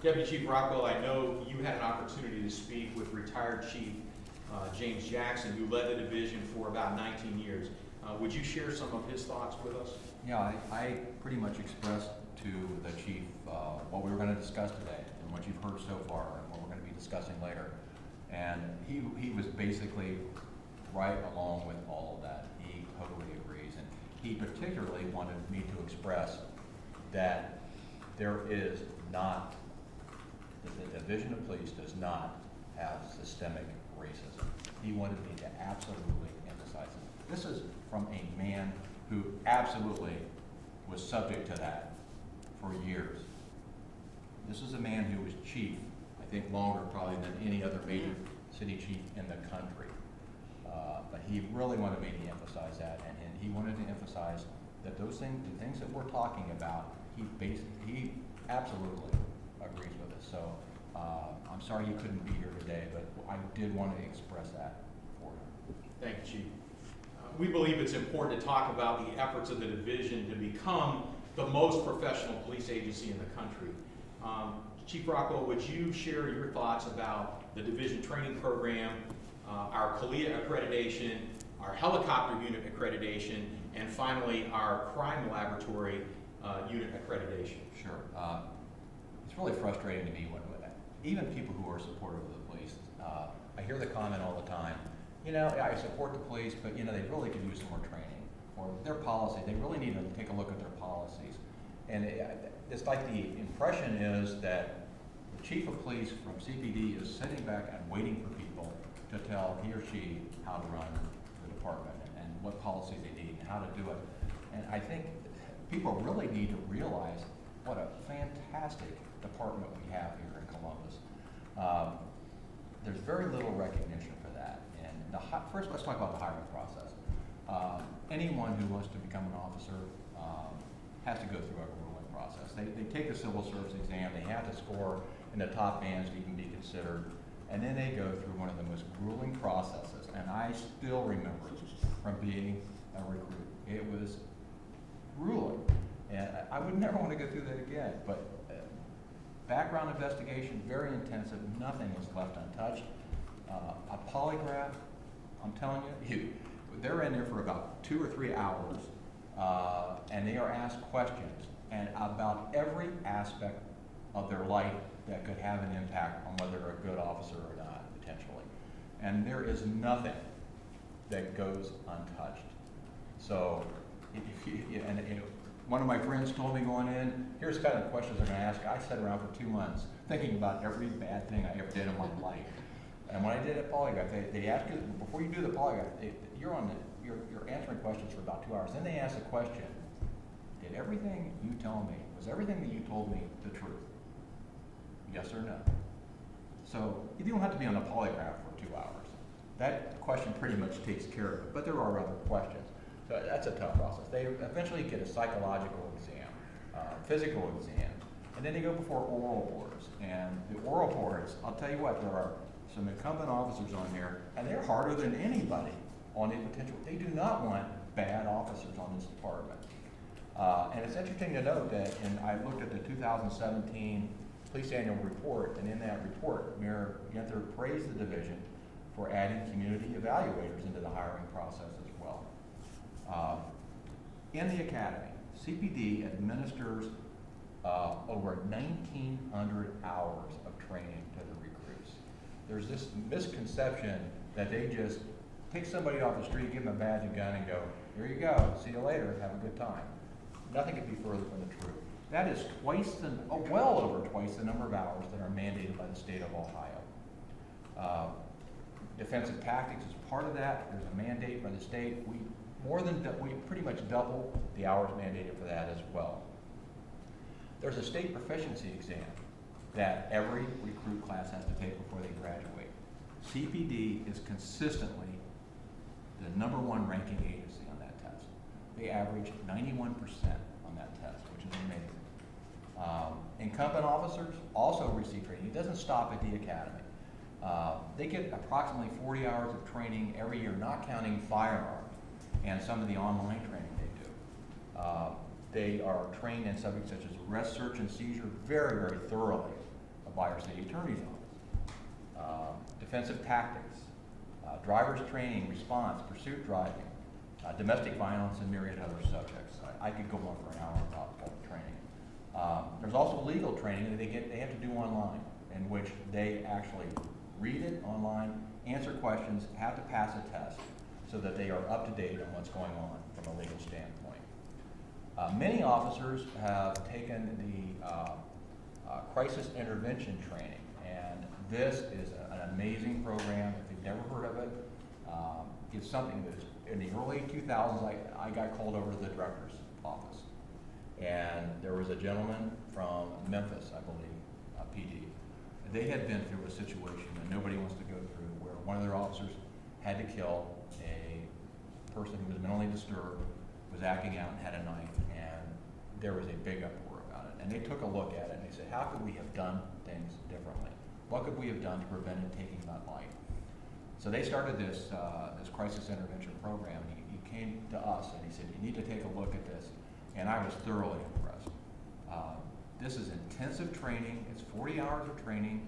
Deputy Chief Rockwell, I know you had an opportunity to speak with retired Chief James Jackson, who led the division for about 19 years. Would you share some of his thoughts with us? Yeah, I pretty much expressed to the chief what we were going to discuss today and what you've heard so far and what we're going to be discussing later. And he was basically right along with all of that. He totally agrees. And he particularly wanted me to express that there is not, the Division of Police does not have systemic racism. He wanted me to absolutely emphasize it. This is from a man who absolutely was subject to that for years. This is a man who was chief, I think longer probably than any other major city chief in the country. But he really wanted me to emphasize that, and he wanted to emphasize that those things, the things that we're talking about, he absolutely agrees with us. So I'm sorry you couldn't be here today, but I did want to express that for him. Thank you, Chief. We believe it's important to talk about the efforts of the division to become the most professional police agency in the country. Chief Rockwell, would you share your thoughts about the division training program, our CALIA accreditation, our helicopter unit accreditation, and finally our crime laboratory unit accreditation? Sure. It's really frustrating to me when even people who are supportive of the police, I hear the comment all the time, you know, I support the police, but you know, they really could use some more training. Or their policy, they really need to take a look at their policies. And it's like the impression is that the chief of police from CPD is sitting back and waiting for people to tell he or she how to run the department and what policies they need and how to do it. And I think people really need to realize what a fantastic department we have here in Columbus. There's very little recognition for that. And first, let's talk about the hiring process. Anyone who wants to become an officer has to go through a grueling process. They take the civil service exam. They have to score in the top bands to even be considered. And then they go through one of the most grueling processes. And I still remember from being a recruit. It was grueling. And I would never want to go through that again. But background investigation, very intensive. Nothing is left untouched. A polygraph, I'm telling you, they're in there for about 2 or 3 hours, and they are asked questions and about every aspect of their life that could have an impact on whether they're a good officer or not, potentially. And there is nothing that goes untouched. So, one of my friends told me going in, here's kind of the questions they're going to ask. I sat around for 2 months thinking about every bad thing I ever did in my life. And when I did a polygraph, they ask you, before you do the polygraph, you're answering questions for about 2 hours. Then they ask a question, did everything you tell me, was everything that you told me the truth? Yes or no? So you don't have to be on the polygraph for 2 hours. That question pretty much takes care of it, but there are other questions. So that's a tough process. They eventually get a psychological exam, physical exam, and then they go before oral boards. And the oral boards, I'll tell you what, there are some incumbent officers on there, and they're harder than anybody on the potential. They do not want bad officers on this department. And it's interesting to note that, and I looked at the 2017 police annual report, and in that report, Mayor Yenther praised the division for adding community evaluators into the hiring process as well. In the academy, CPD administers over 1,900 hours of training to the recruits. There's this misconception that they just pick somebody off the street, give them a badge and gun, and go, here you go, see you later, have a good time. Nothing could be further from the truth. That is well over twice the number of hours that are mandated by the state of Ohio. Defensive tactics is part of that. There's a mandate by the state. We pretty much double the hours mandated for that as well. There's a state proficiency exam that every recruit class has to take before they graduate. CPD is consistently the #1 ranking agency on that test. They average 91% on that test, which is amazing. Incumbent officers also receive training. It doesn't stop at the academy. They get approximately 40 hours of training every year, not counting firearms and some of the online training they do. They are trained in subjects such as arrest, search, and seizure very, very thoroughly by our city attorney's office. Defensive tactics, driver's training, response, pursuit driving, domestic violence, and myriad other subjects. I could go on for an hour about all the training. There's also legal training that they have to do online, in which they actually read it online, answer questions, have to pass a test, so that they are up to date on what's going on from a legal standpoint. Many officers have taken the crisis intervention training, and this is an amazing program. If you've never heard of it, it's something that in the early 2000s, I got called over to the director's office. And there was a gentleman from Memphis, I believe, PD. They had been through a situation that nobody wants to go through, where one of their officers had to kill a person who was mentally disturbed, was acting out and had a knife, and there was a big uproar about it. And they took a look at it and they said, how could we have done things differently? What could we have done to prevent it taking that life? So they started this crisis intervention program. He came to us and he said, you need to take a look at this. And I was thoroughly impressed. This is intensive training. It's 40 hours of training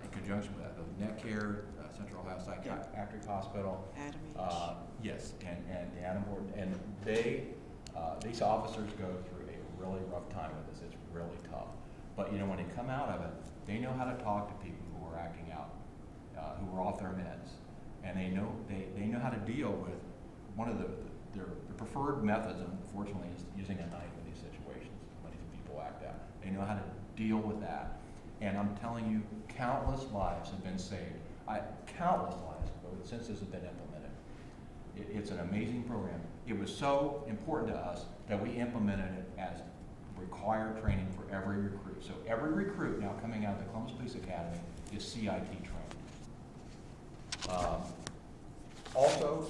in conjunction with Neck Care, Central Ohio Psychiatric Hospital. Yes, and the Adam Board. And these officers go through a really rough time with this. It's really tough. But you know, when they come out of it, they know how to talk to people who are acting out, who are off their meds, and they know how to deal with one of their preferred methods. Unfortunately, is using a knife in these situations when these people act out. They know how to deal with that, and I'm telling you, countless lives have been saved. Countless lives since this has been implemented. It's an amazing program. It was so important to us that we implemented it as required training for every recruit. So every recruit now coming out of the Columbus Police Academy is CIT trained. Also,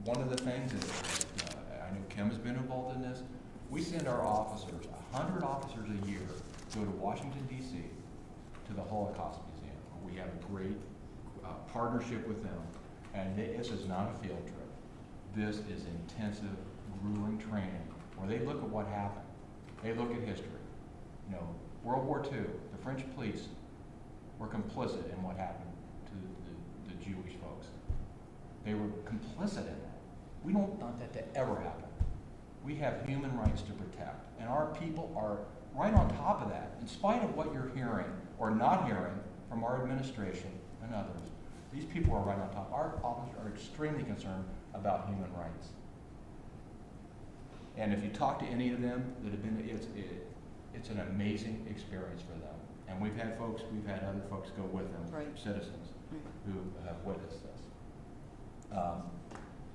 one of the things that I know Kim has been involved in this, we send our officers, 100 officers a year, go to Washington, D.C., to the Holocaust Museum. We have a great partnership with them, and this is not a field trip. This is intensive, grueling training where they look at what happened. They look at history. You know, World War II, the French police were complicit in what happened to the Jewish folks. They were complicit in that. We don't want that to ever happen. We have human rights to protect, and our people are right on top of that. In spite of what you're hearing or not hearing from our administration and others, these people are right on top. Our officers are extremely concerned about human rights. And if you talk to any of them that have been, it's an amazing experience for them. And we've had other folks go with them, right. Citizens, who have witnessed this.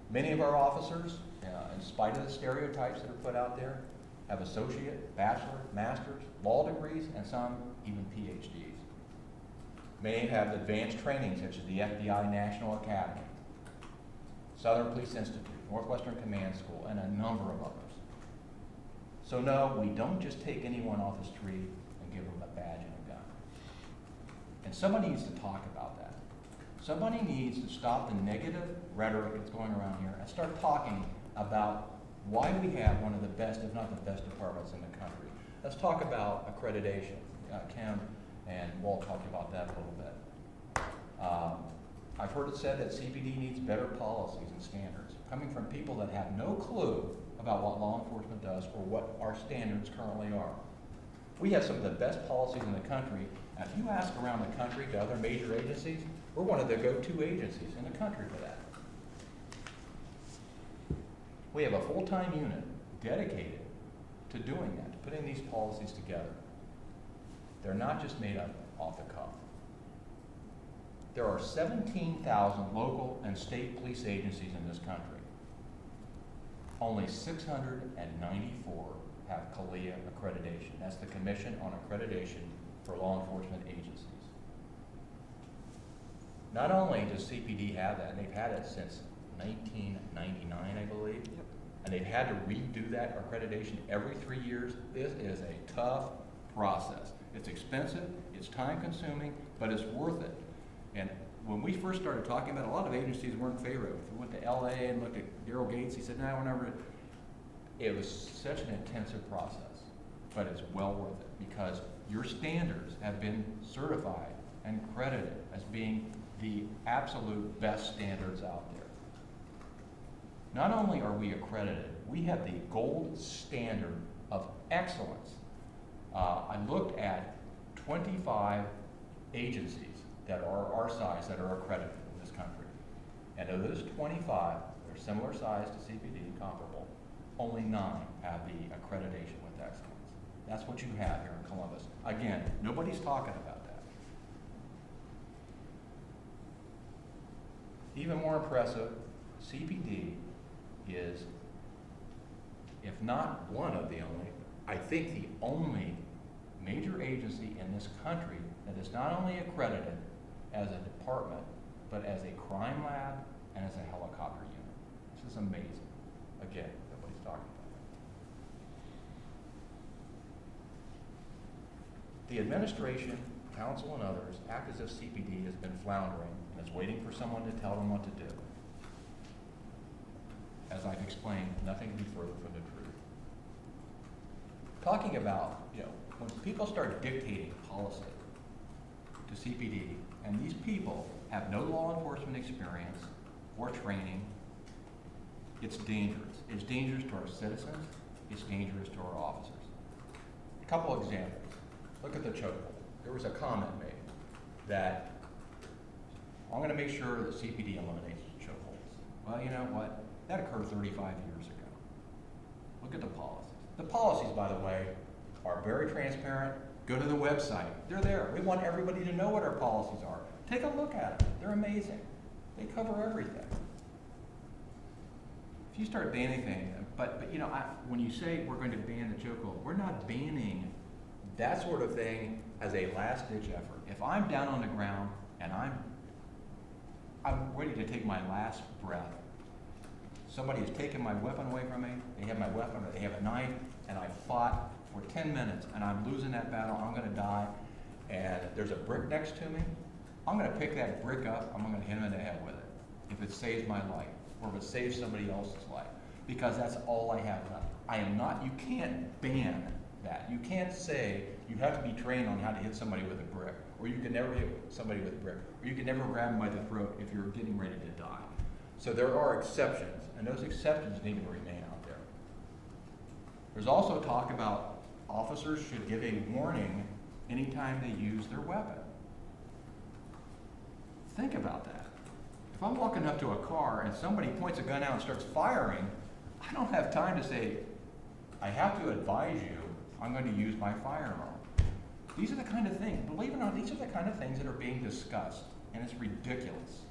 Many of our officers, in spite of the stereotypes that are put out there, have associate, bachelor, master's, law degrees, and some even PhDs. Many have advanced training such as the FBI National Academy, Southern Police Institute, Northwestern Command School, and a number of others. So no, we don't just take anyone off the street and give them a badge and a gun. And somebody needs to talk about that. Somebody needs to stop the negative rhetoric that's going around here and start talking about why we have one of the best, if not the best, departments in the country. Let's talk about accreditation. Kim and Walt talked about that a little bit. I've heard it said that CPD needs better policies and standards, coming from people that have no clue about what law enforcement does or what our standards currently are. We have some of the best policies in the country, and if you ask around the country to other major agencies, we're one of the go-to agencies in the country for that. We have a full-time unit dedicated to doing that, to putting these policies together. They're not just made up off the cuff. There are 17,000 local and state police agencies in this country. Only 694 have CALEA accreditation. That's the Commission on Accreditation for Law Enforcement Agencies. Not only does CPD have that, they've had it since 1999, I believe, Yep. and they've had to redo that accreditation every 3 years. This is a tough process. It's expensive, it's time consuming, but it's worth it. And when we first started talking about it, a lot of agencies weren't in favor of it. We went to LA and looked at Daryl Gates, he said, no, we're never. It was such an intensive process, but it's well worth it because your standards have been certified and credited as being the absolute best standards out there. Not only are we accredited, we have the gold standard of excellence. I looked at 25 agencies that are our size that are accredited in this country. And of those 25, they're similar size to CPD, comparable, only 9 have the accreditation with excellence. That's what you have here in Columbus. Again, nobody's talking about that. Even more impressive, CPD is if not one of the only, I think the only major agency in this country that is not only accredited as a department, but as a crime lab and as a helicopter unit. This is amazing. Again, nobody's talking about it. The administration, council, and others act as if CPD has been floundering and is waiting for someone to tell them what to do. As I've explained, nothing could be further from the truth. Talking about, when people start dictating policy to CPD, and these people have no law enforcement experience or training, it's dangerous. It's dangerous to our citizens. It's dangerous to our officers. A couple examples. Look at the chokehold. There was a comment made that I'm going to make sure that CPD eliminates chokeholds. Well, you know what? That occurred 35 years ago. Look at the policies. The policies, by the way, are very transparent. Go to the website. They're there. We want everybody to know what our policies are. Take a look at them. They're amazing. They cover everything. If you start banning things, but when you say we're going to ban the chokehold, we're not banning that sort of thing as a last-ditch effort. If I'm down on the ground and I'm ready to take my last breath, somebody has taken my weapon away from me, they have my weapon or they have a knife, and I fought for 10 minutes and I'm losing that battle, I'm going to die, and there's a brick next to me, I'm going to pick that brick up, I'm going to hit him in the head with it, if it saves my life, or if it saves somebody else's life, because that's all I have left. You can't ban that. You can't say you have to be trained on how to hit somebody with a brick, or you can never hit somebody with a brick, or you can never grab them by the throat if you're getting ready to die. So there are exceptions, and those exceptions need to remain out there. There's also talk about officers should give a warning anytime they use their weapon. Think about that. If I'm walking up to a car and somebody points a gun out and starts firing, I don't have time to say, I have to advise you, I'm going to use my firearm. These are the kind of things, believe it or not, these are the kind of things that are being discussed, and it's ridiculous.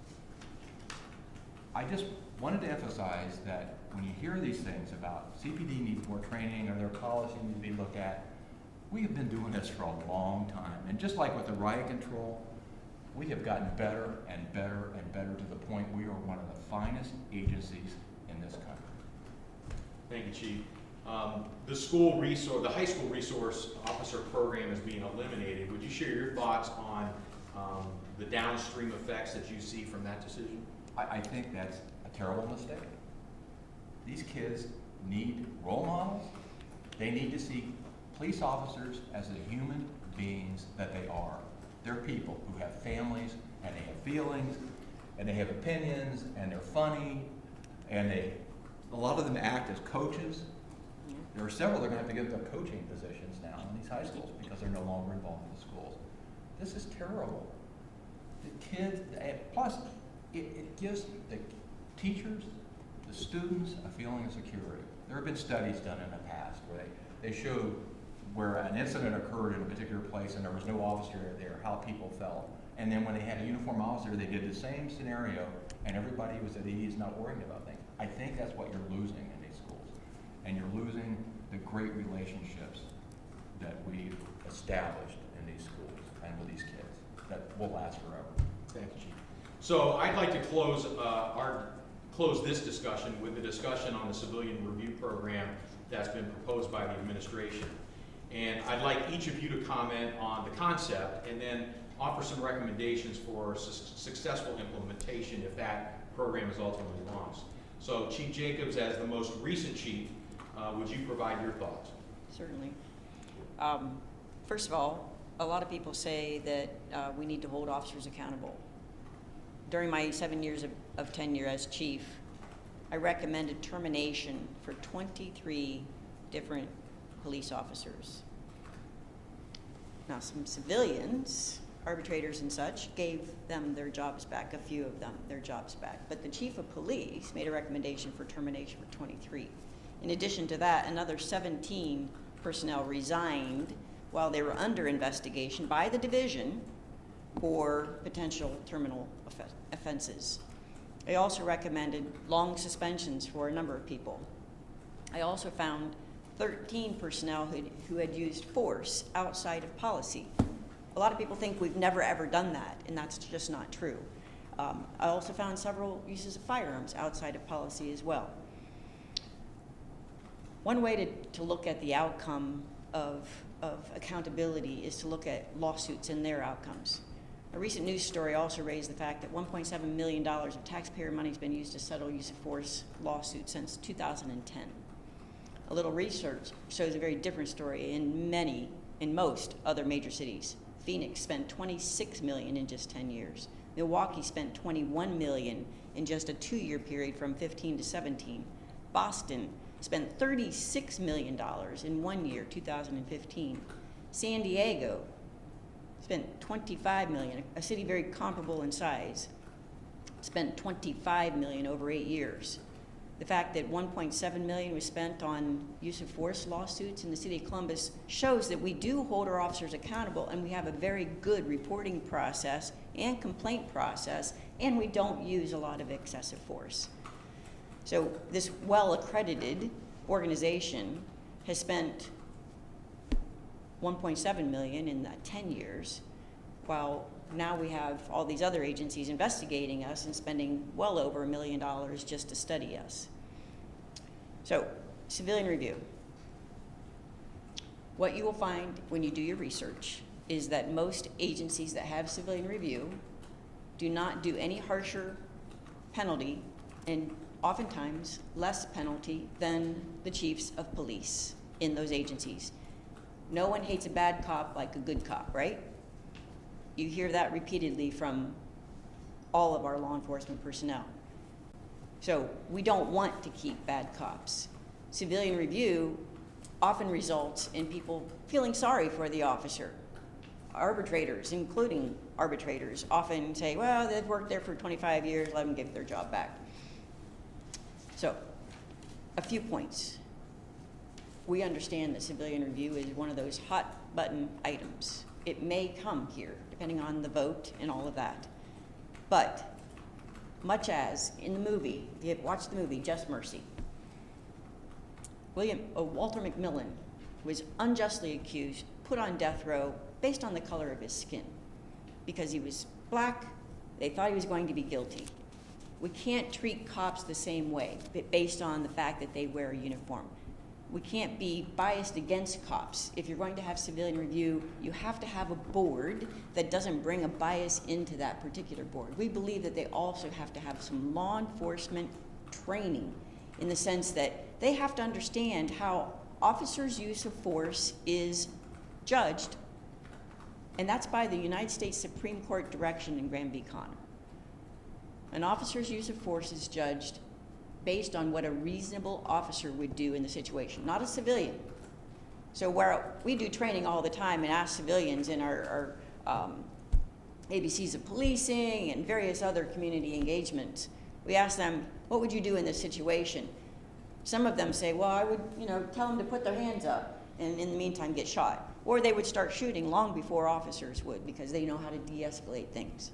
I just wanted to emphasize that when you hear these things about CPD needs more training or their policy needs to be looked at, we have been doing this for a long time. And just like with the riot control, we have gotten better and better and better to the point we are one of the finest agencies in this country. Thank you, Chief. The high school resource officer program is being eliminated. Would you share your thoughts on the downstream effects that you see from that decision? I think that's a terrible mistake. These kids need role models. They need to see police officers as the human beings that they are. They're people who have families, and they have feelings, and they have opinions, and they're funny, and a lot of them act as coaches. There are several that are going to have to get their coaching positions now in these high schools because they're no longer involved in the schools. This is terrible. The kids, plus it gives the teachers, the students, a feeling of security. There have been studies done in the past where they showed where an incident occurred in a particular place and there was no officer there, how people felt. And then when they had a uniformed officer, they did the same scenario and everybody was at ease, not worrying about things. I think that's what you're losing in these schools. And you're losing the great relationships that we've established in these schools and with these kids that will last forever. Thank you, Chief. So I'd like to close this discussion with the discussion on the civilian review program that's been proposed by the administration. And I'd like each of you to comment on the concept and then offer some recommendations for successful implementation if that program is ultimately launched. So Chief Jacobs, as the most recent chief, would you provide your thoughts? Certainly. First of all, a lot of people say that we need to hold officers accountable. During my 7 years of tenure as chief, I recommended termination for 23 different police officers. Now, some civilians, arbitrators and such, gave them their jobs back, a few of them their jobs back. But the chief of police made a recommendation for termination for 23. In addition to that, another 17 personnel resigned while they were under investigation by the division for potential terminal offenses. I also recommended long suspensions for a number of people. I also found 13 personnel who had used force outside of policy. A lot of people think we've never ever done that, and that's just not true. I also found several uses of firearms outside of policy as well. One way to look at the outcome of accountability is to look at lawsuits and their outcomes. A recent news story also raised the fact that $1.7 million of taxpayer money has been used to settle use of force lawsuits since 2010. A little research shows a very different story in most other major cities. Phoenix spent $26 million in just 10 years. Milwaukee spent $21 million in just a 2-year period from 15 to 17. Boston spent $36 million in 1 year, 2015. San Diego spent $25 million, a city very comparable in size, spent $25 million over 8 years. The fact that $1.7 million was spent on use of force lawsuits in the city of Columbus shows that we do hold our officers accountable, and we have a very good reporting process and complaint process, and we don't use a lot of excessive force. So this well-accredited organization has spent $1.7 million in 10 years, while now we have all these other agencies investigating us and spending well over $1 million just to study us. So, civilian review. What you will find when you do your research is that most agencies that have civilian review do not do any harsher penalty and oftentimes less penalty than the chiefs of police in those agencies. No one hates a bad cop like a good cop, right? You hear that repeatedly from all of our law enforcement personnel. So we don't want to keep bad cops. Civilian review often results in people feeling sorry for the officer. Arbitrators, including arbitrators, often say, well, they've worked there for 25 years, let them give their job back. So, a few points. We understand that civilian review is one of those hot button items. It may come here, depending on the vote and all of that. But, much as in the movie, if you have watched the movie Just Mercy, Walter McMillan was unjustly accused, put on death row based on the color of his skin. Because he was black, they thought he was going to be guilty. We can't treat cops the same way based on the fact that they wear a uniform. We can't be biased against cops. If you're going to have civilian review, you have to have a board that doesn't bring a bias into that particular board. We believe that they also have to have some law enforcement training in the sense that they have to understand how officers' use of force is judged, and that's by the United States Supreme Court direction in Graham v. Connor. An officer's use of force is judged based on what a reasonable officer would do in the situation, not a civilian. So where we do training all the time and ask civilians in our ABCs of policing and various other community engagements, we ask them, what would you do in this situation? Some of them say, well, I would tell them to put their hands up and in the meantime get shot. Or they would start shooting long before officers would because they know how to de-escalate things.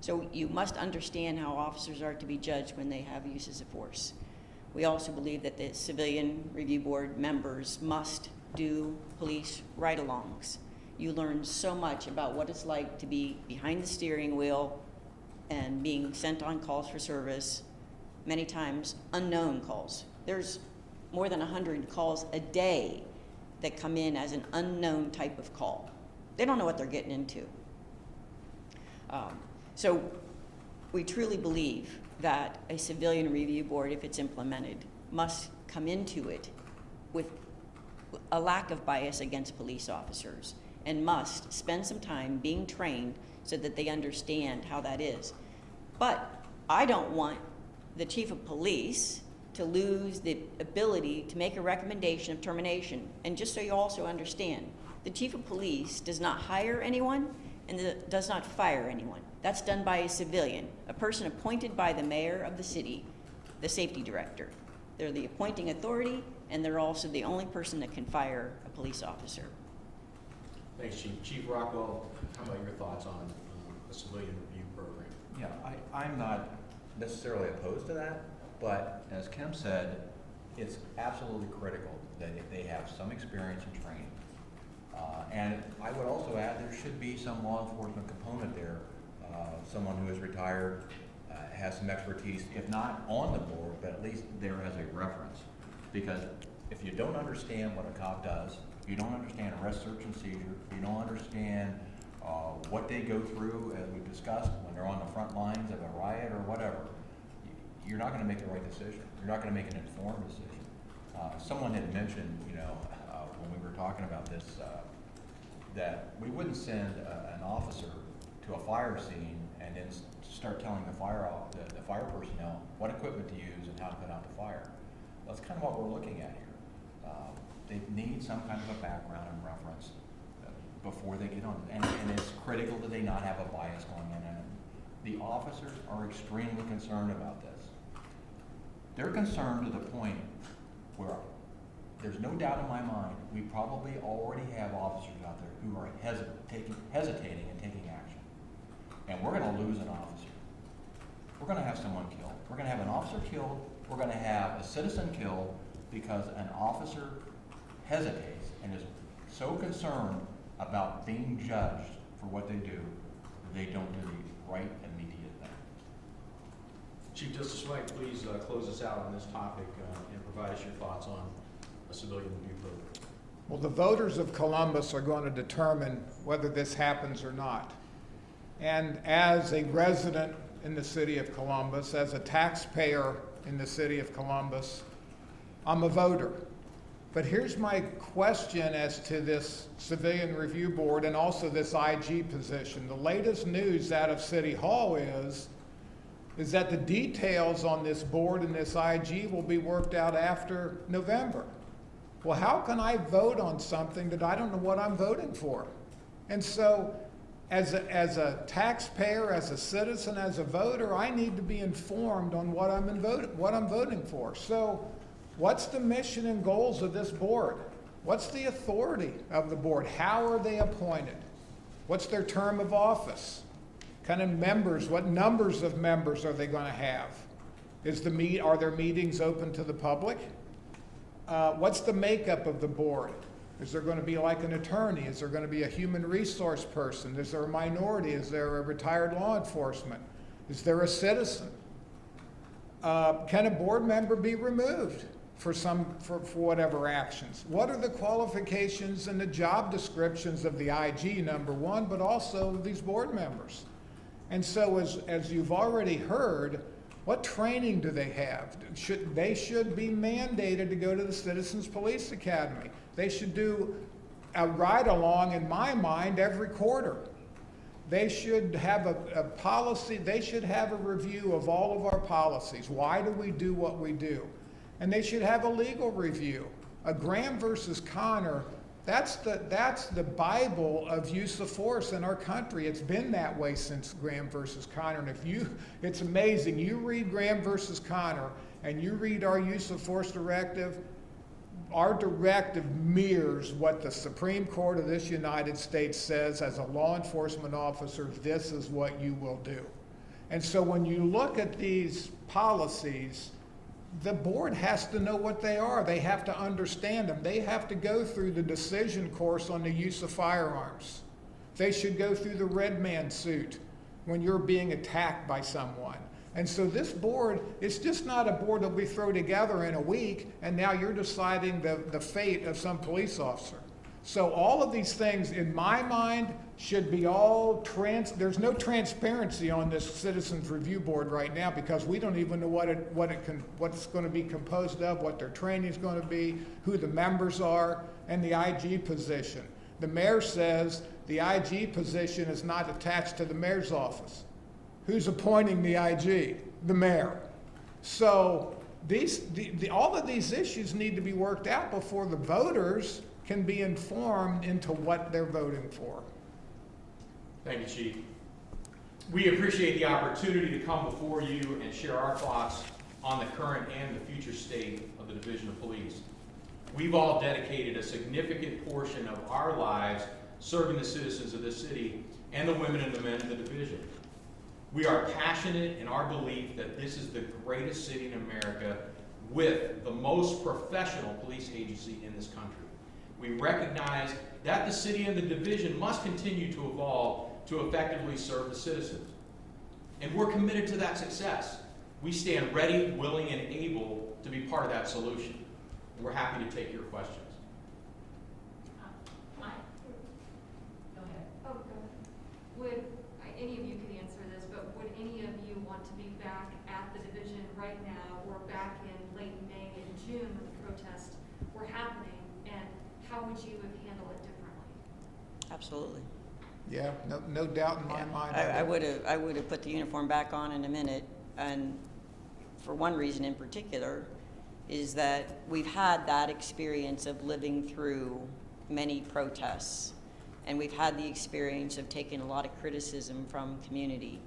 So you must understand how officers are to be judged when they have uses of force. We also believe that the Civilian Review Board members must do police ride-alongs. You learn so much about what it's like to be behind the steering wheel and being sent on calls for service, many times unknown calls. There's more than 100 calls a day that come in as an unknown type of call. They don't know what they're getting into. So we truly believe that a civilian review board, if it's implemented, must come into it with a lack of bias against police officers and must spend some time being trained so that they understand how that is. But I don't want the chief of police to lose the ability to make a recommendation of termination. And just so you also understand, the chief of police does not hire anyone and does not fire anyone. That's done by a civilian, a person appointed by the mayor of the city, the safety director. They're the appointing authority, and they're also the only person that can fire a police officer. Thanks, Chief. Chief Rockwell, how about your thoughts on the civilian review program? Yeah, I'm not necessarily opposed to that, but as Kim said, it's absolutely critical that if they have some experience and training. And I would also add there should be some law enforcement component there. Someone who is retired, has some expertise, if not on the board, but at least there as a reference. Because if you don't understand what a cop does, if you don't understand arrest, search, and seizure, if you don't understand what they go through, as we've discussed, when they're on the front lines of a riot or whatever, you're not going to make the right decision. You're not going to make an informed decision. Someone had mentioned, when we were talking about this, that we wouldn't send an officer to a fire scene and then start telling the fire personnel what equipment to use and how to put out the fire. That's kind of what we're looking at here. They need some kind of a background and reference before they get on, and it's critical that they not have a bias going in. And the officers are extremely concerned about this. They're concerned to the point where there's no doubt in my mind we probably already have officers out there who are hesitating and taking action. And we're going to lose an officer. We're going to have someone killed. We're going to have an officer killed. We're going to have a citizen killed because an officer hesitates and is so concerned about being judged for what they do, they don't do the right immediate thing. Chief Justice White, please close us out on this topic and provide us your thoughts on a civilian review program. Well, the voters of Columbus are going to determine whether this happens or not. And as a resident in the city of Columbus, as a taxpayer in the city of Columbus, I'm a voter. But here's my question as to this Civilian Review Board and also this IG position. The latest news out of City Hall is that the details on this board and this IG will be worked out after November. Well, how can I vote on something that I don't know what I'm voting for? And so, as a taxpayer, as a citizen, as a voter, I need to be informed on what I'm voting for. So, what's the mission and goals of this board? What's the authority of the board? How are they appointed? What's their term of office? Kind of members, what numbers of members are they going to have? Are their meetings open to the public? What's the makeup of the board? Is there going to be like an attorney? Is there going to be a human resource person? Is there a minority? Is there a retired law enforcement? Is there a citizen? Can a board member be removed for whatever actions? What are the qualifications and the job descriptions of the IG, number one, but also these board members? And so as you've already heard, what training do they have? They should be mandated to go to the Citizens Police Academy. They should do a ride-along, in my mind, every quarter. They should have a policy, they should have a review of all of our policies. Why do we do what we do? And they should have a legal review. A Graham versus Connor, that's the Bible of use of force in our country. It's been that way since Graham versus Connor. And it's amazing. You read Graham versus Connor and you read our use of force directive, our directive mirrors what the Supreme Court of this United States says as a law enforcement officer, this is what you will do. And so when you look at these policies, the board has to know what they are. They have to understand them. They have to go through the decision course on the use of firearms. They should go through the red man suit when you're being attacked by someone. And so this board, it's just not a board that we throw together in a week and now you're deciding the fate of some police officer. So all of these things, in my mind, should be all there's no transparency on this Citizens Review Board right now because we don't even know what's going to be composed of, what their training is going to be, who the members are, and the IG position. The mayor says the IG position is not attached to the mayor's office. Who's appointing the IG? The mayor. So all of these issues need to be worked out before the voters can be informed into what they're voting for. Thank you, Chief. We appreciate the opportunity to come before you and share our thoughts on the current and the future state of the Division of Police. We've all dedicated a significant portion of our lives serving the citizens of this city and the women and the men of the division. We are passionate in our belief that this is the greatest city in America with the most professional police agency in this country. We recognize that the city and the division must continue to evolve to effectively serve the citizens. And we're committed to that success. We stand ready, willing, and able to be part of that solution. And we're happy to take your questions. Mike? Go ahead. Oh, go ahead. Would, any of you can answer this, but would any of you want to be back at the division right now or back in late May and June when the protests were happening? And how would you have handled it differently? Absolutely. Yeah, no doubt in my mind. I would have put the uniform back on in a minute, and for one reason in particular, is that we've had that experience of living through many protests, and we've had the experience of taking a lot of criticism from community,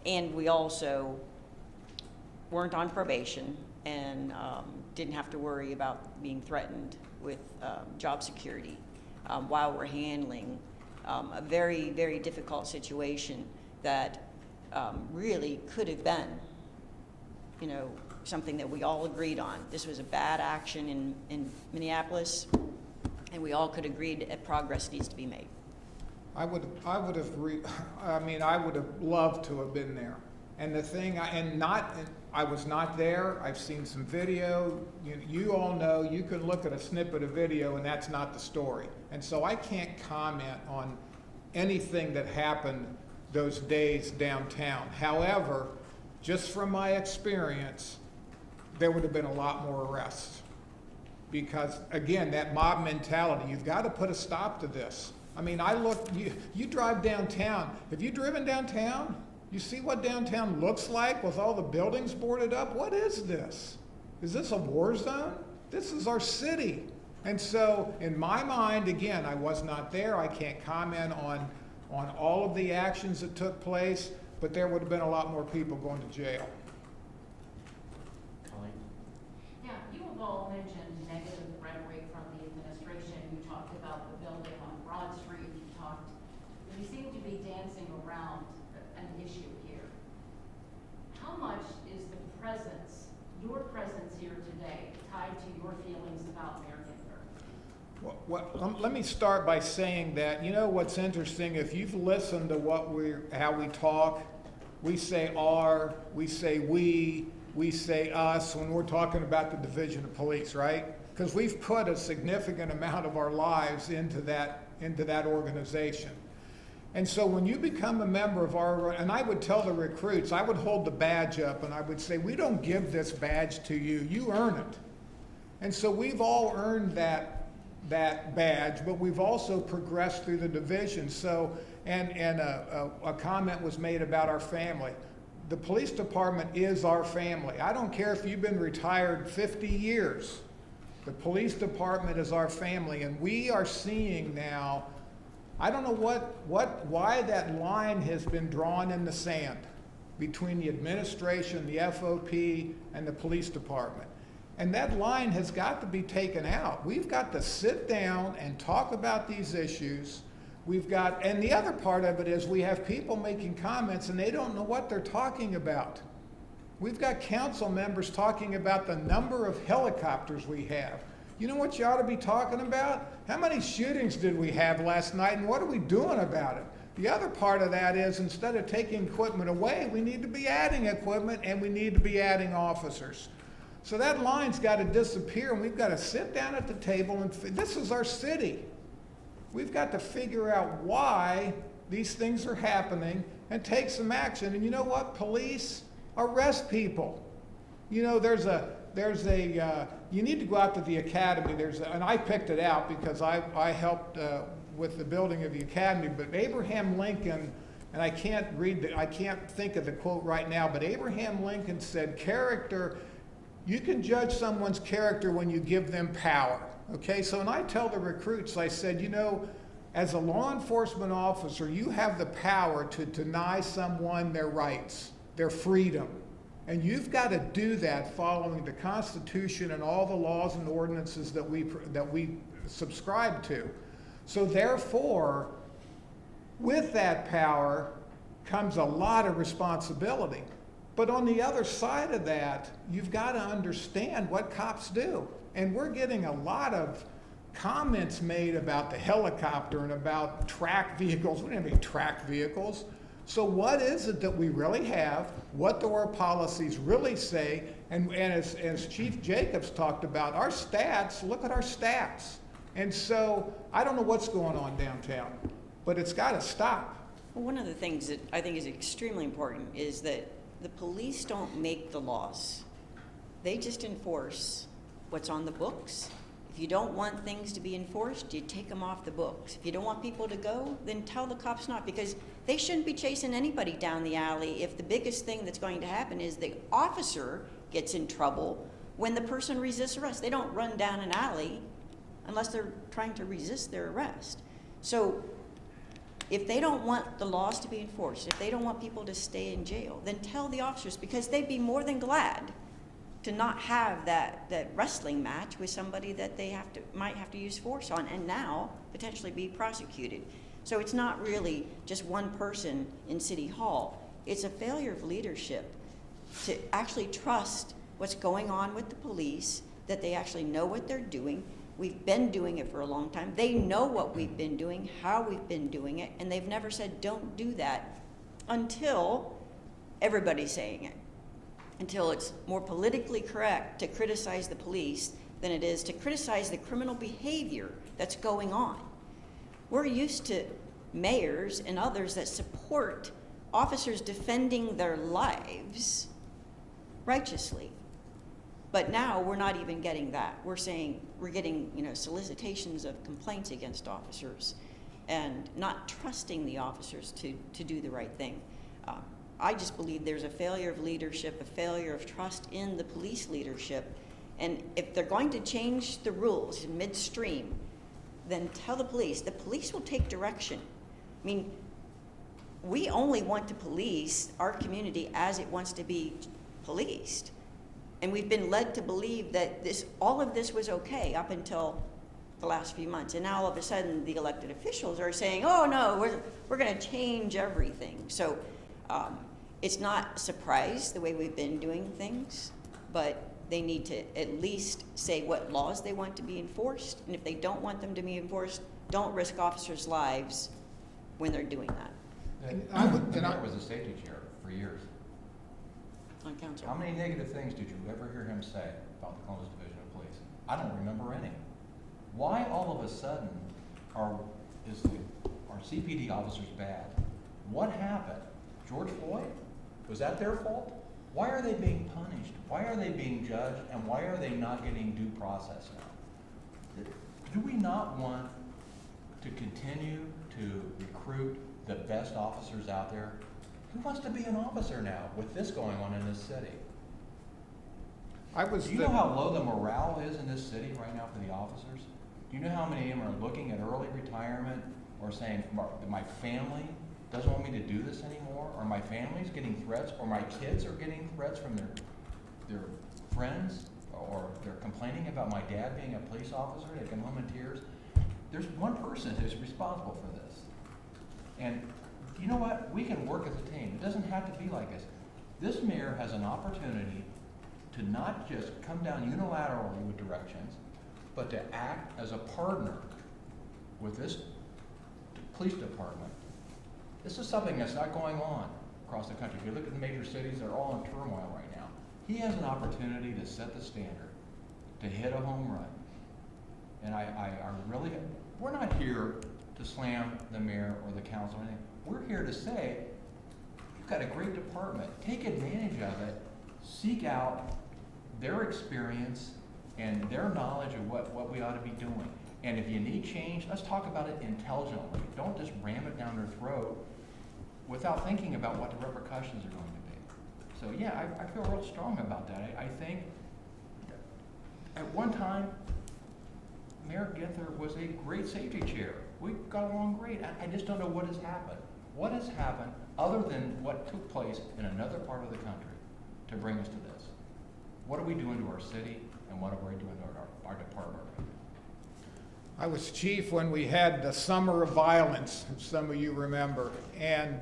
and we also weren't on probation and didn't have to worry about being threatened with job security while we're handling a very, very difficult situation that really could have been, you know, something that we all agreed on. This was a bad action in Minneapolis, and we all could agree that progress needs to be made. I would have loved to have been there. And the thing, I was not there. I've seen some video. You all know, you can look at a snippet of video and that's not the story. And so I can't comment on anything that happened those days downtown. However, just from my experience, there would have been a lot more arrests. Because again, that mob mentality, you've got to put a stop to this. I mean, you drive downtown. Have you driven downtown? You see what downtown looks like with all the buildings boarded up? What is this? Is this a war zone? This is our city. And so, in my mind, again, I was not there. I can't comment on all of the actions that took place, but there would have been a lot more people going to jail. Colleen? Now, you have all mentioned negative rhetoric from the administration. You talked about the building on Broad Street. You seem to be dancing around an issue here. How much is the presence, your presence here today, tied to your feelings about Mayor Ginsburg? Well, let me start by saying that, you know what's interesting, if you've listened to how we talk, we say our, we say we say us when we're talking about the division of police, right? Because we've put a significant amount of our lives into that organization. And so when you become a member of and I would tell the recruits, I would hold the badge up and I would say, we don't give this badge to you, you earn it. And so we've all earned that badge, but we've also progressed through the division. So, and a comment was made about our family. The police department is our family. I don't care if you've been retired 50 years. The police department is our family, and we are seeing now, I don't know why that line has been drawn in the sand between the administration, the FOP, and the police department. And that line has got to be taken out. We've got to sit down and talk about these issues. And the other part of it is we have people making comments and they don't know what they're talking about. We've got council members talking about the number of helicopters we have. You know what you ought to be talking about? How many shootings did we have last night and what are we doing about it? The other part of that is instead of taking equipment away, we need to be adding equipment and we need to be adding officers. So that line's got to disappear and we've got to sit down at the table and this is our city. We've got to figure out why these things are happening and take some action. And you know what? Police, arrest people. You know, you need to go out to the academy. And I picked it out because I helped with the building of the academy. But Abraham Lincoln, and I can't think of the quote right now, but Abraham Lincoln said, character, you can judge someone's character when you give them power. Okay, so when I tell the recruits, I said, you know, as a law enforcement officer, you have the power to deny someone their rights, their freedom. And you've got to do that following the Constitution and all the laws and ordinances that we subscribe to. So therefore, with that power comes a lot of responsibility. But on the other side of that, you've got to understand what cops do. And we're getting a lot of comments made about the helicopter and about track vehicles. We don't have any track vehicles. So what is it that we really have? What do our policies really say? And as Chief Jacobs talked about, our stats, look at our stats. And so I don't know what's going on downtown, but it's got to stop. Well, one of the things that I think is extremely important is that the police don't make the laws. They just enforce what's on the books. If you don't want things to be enforced, you take them off the books. If you don't want people to go, then tell the cops not, because they shouldn't be chasing anybody down the alley if the biggest thing that's going to happen is the officer gets in trouble when the person resists arrest. They don't run down an alley unless they're trying to resist their arrest. So if they don't want the laws to be enforced, if they don't want people to stay in jail, then tell the officers, because they'd be more than glad to not have that wrestling match with somebody that they might have to use force on and now potentially be prosecuted. So it's not really just one person in City Hall. It's a failure of leadership to actually trust what's going on with the police, that they actually know what they're doing. We've been doing it for a long time. They know what we've been doing, how we've been doing it, and they've never said don't do that until everybody's saying it. Until it's more politically correct to criticize the police than it is to criticize the criminal behavior that's going on. We're used to mayors and others that support officers defending their lives righteously. But now we're not even getting that. We're saying we're getting, solicitations of complaints against officers and not trusting the officers to do the right thing. I just believe there's a failure of leadership, a failure of trust in the police leadership. And if they're going to change the rules in midstream, then tell the police. The police will take direction. I mean, we only want to police our community as it wants to be policed. And we've been led to believe that all of this was okay up until the last few months. And now all of a sudden the elected officials are saying, oh no, we're going to change everything. So it's not a surprise the way we've been doing things, but they need to at least say what laws they want to be enforced. And if they don't want them to be enforced, don't risk officers' lives when they're doing that. The mayor was a safety chair for years. On council. How many negative things did you ever hear him say about the Columbus Division of Police? I don't remember any. Why all of a sudden are CPD officers bad? What happened? George Floyd? Was that their fault? Why are they being punished? Why are they being judged? And why are they not getting due process now? Do we not want to continue to recruit the best officers out there? Who wants to be an officer now with this going on in this city? Do you know how low the morale is in this city right now for the officers? Do you know how many of them are looking at early retirement or saying, my family doesn't want me to do this anymore, or my family's getting threats, or my kids are getting threats from their friends, or they're complaining about my dad being a police officer, they come home in tears. There's one person who's responsible for this. And you know what? We can work as a team. It doesn't have to be like this. This mayor has an opportunity to not just come down unilaterally with directions, but to act as a partner with this police department. This is something that's not going on across the country. If you look at the major cities, they're all in turmoil right now. He has an opportunity to set the standard, to hit a home run. And I really, we're not here to slam the mayor or the council or anything. We're here to say, you've got a great department. Take advantage of it. Seek out their experience and their knowledge of what we ought to be doing. And if you need change, let's talk about it intelligently. Don't just ram it down their throat without thinking about what the repercussions are going to be. So yeah, I feel real strong about that. I think at one time, Mayor Ginther was a great safety chair. We got along great. I just don't know what has happened. What has happened other than what took place in another part of the country to bring us to this? What are we doing to our city, and what are we doing to our department? I was chief when we had the Summer of Violence, if some of you remember. And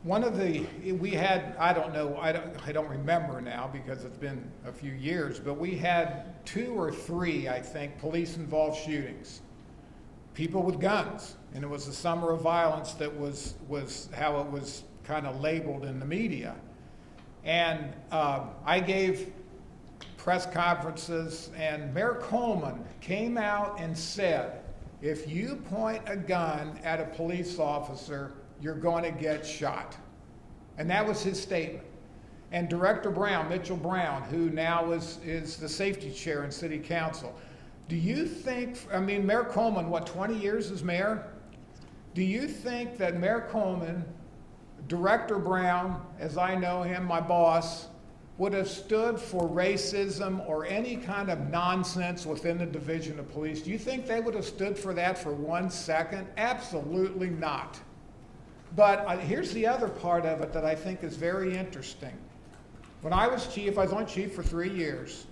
one of the, we had, I don't remember now because it's been a few years, but we had 2 or 3, I think, police-involved shootings. People with guns, and it was the summer of violence that was how it was kind of labeled in the media. And I gave press conferences, and Mayor Coleman came out and said, if you point a gun at a police officer, you're going to get shot. And that was his statement. And Director Brown, Mitchell Brown, who now is the safety chair in City Council, do you think, I mean, Mayor Coleman, what, 20 years as mayor? Do you think that Mayor Coleman, Director Brown, as I know him, my boss, would have stood for racism or any kind of nonsense within the division of police? Do you think they would have stood for that for 1 second? Absolutely not. But here's the other part of it that I think is very interesting. When I was chief, I was on chief for 3 years.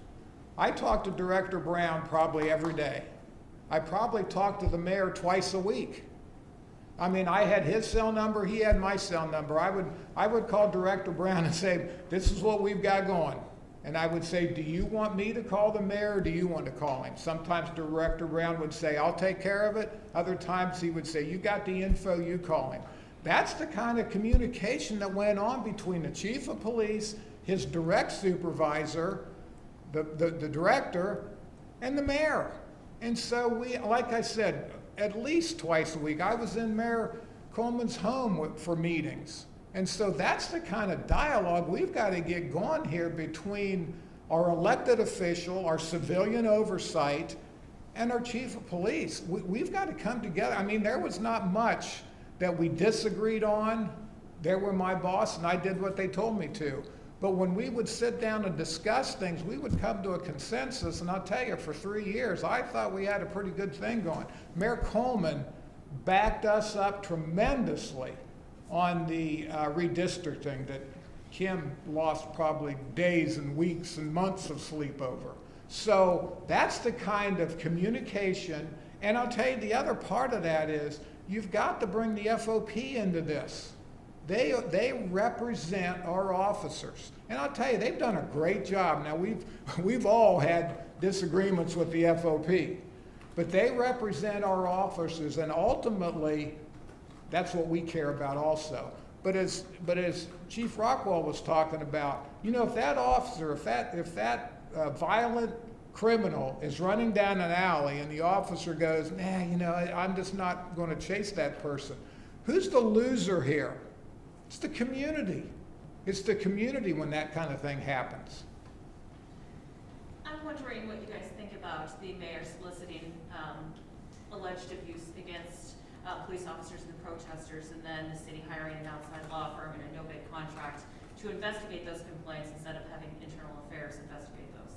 I talked to Director Brown probably every day. I probably talked to the mayor twice a week. I mean, I had his cell number, he had my cell number. I would call Director Brown and say, this is what we've got going. And I would say, do you want me to call the mayor or do you want to call him? Sometimes Director Brown would say, I'll take care of it. Other times he would say, you got the info, you call him. That's the kind of communication that went on between the chief of police, his direct supervisor, the director, and the mayor. And so we, like I said, at least twice a week, I was in Mayor Coleman's home for meetings. And so that's the kind of dialogue we've got to get going here between our elected official, our civilian oversight, and our chief of police. We've got to come together. I mean, there was not much that we disagreed on. They were my boss, and I did what they told me to. But when we would sit down and discuss things, we would come to a consensus. And I'll tell you, for 3 years, I thought we had a pretty good thing going. Mayor Coleman backed us up tremendously on the redistricting that Kim lost probably days and weeks and months of sleep over. So that's the kind of communication. And I'll tell you, the other part of that is you've got to bring the FOP into this. They represent our officers. And I'll tell you, they've done a great job. Now, we've all had disagreements with the FOP, but they represent our officers, and ultimately, that's what we care about also. But as Chief Rockwell was talking about, you know, if that officer, if that violent criminal is running down an alley and the officer goes, nah, you know, I'm just not going to chase that person. Who's the loser here? It's the community. It's the community when that kind of thing happens. I'm wondering what you guys think about the mayor soliciting alleged abuse against police officers and protesters, and then the city hiring an outside law firm in a no-bid contract to investigate those complaints instead of having internal affairs investigate those.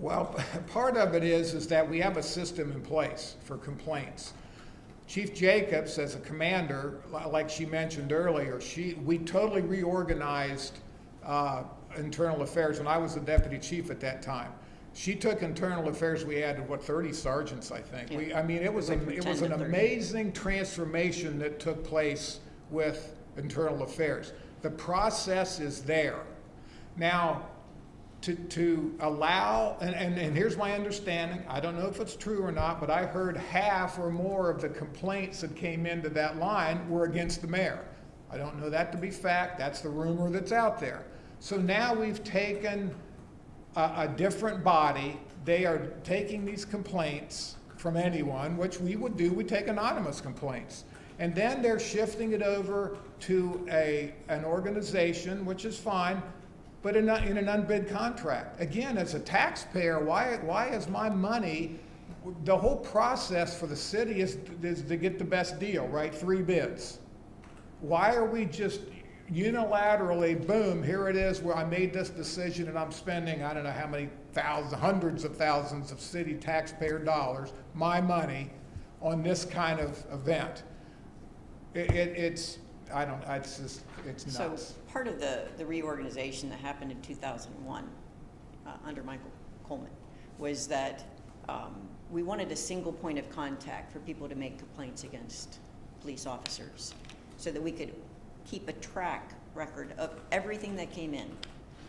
Well, part of it is that we have a system in place for complaints. Chief Jacobs, as a commander, like she mentioned earlier, we totally reorganized internal affairs when I was the deputy chief at that time. She took internal affairs. We had 30 sergeants, I think. Yeah. I mean, it was an amazing transformation that took place with internal affairs. The process is there. Now, to allow, and here's my understanding, I don't know if it's true or not, but I heard half or more of the complaints that came into that line were against the mayor. I don't know that to be fact. That's the rumor that's out there. So now we've taken a different body. They are taking these complaints from anyone, which we would do. We take anonymous complaints. And then they're shifting it over to an organization, which is fine, but in an unbid contract. Again, as a taxpayer, why is my money, the whole process for the city is to get the best deal, right? 3 bids. Why are we just unilaterally, boom, here it is where I made this decision and I'm spending, I don't know how many hundreds of thousands of city taxpayer dollars, my money, on this kind of event. It's nuts. So part of the reorganization that happened in 2001 under Michael Coleman was that we wanted a single point of contact for people to make complaints against police officers. so that we could keep a track record of everything that came in.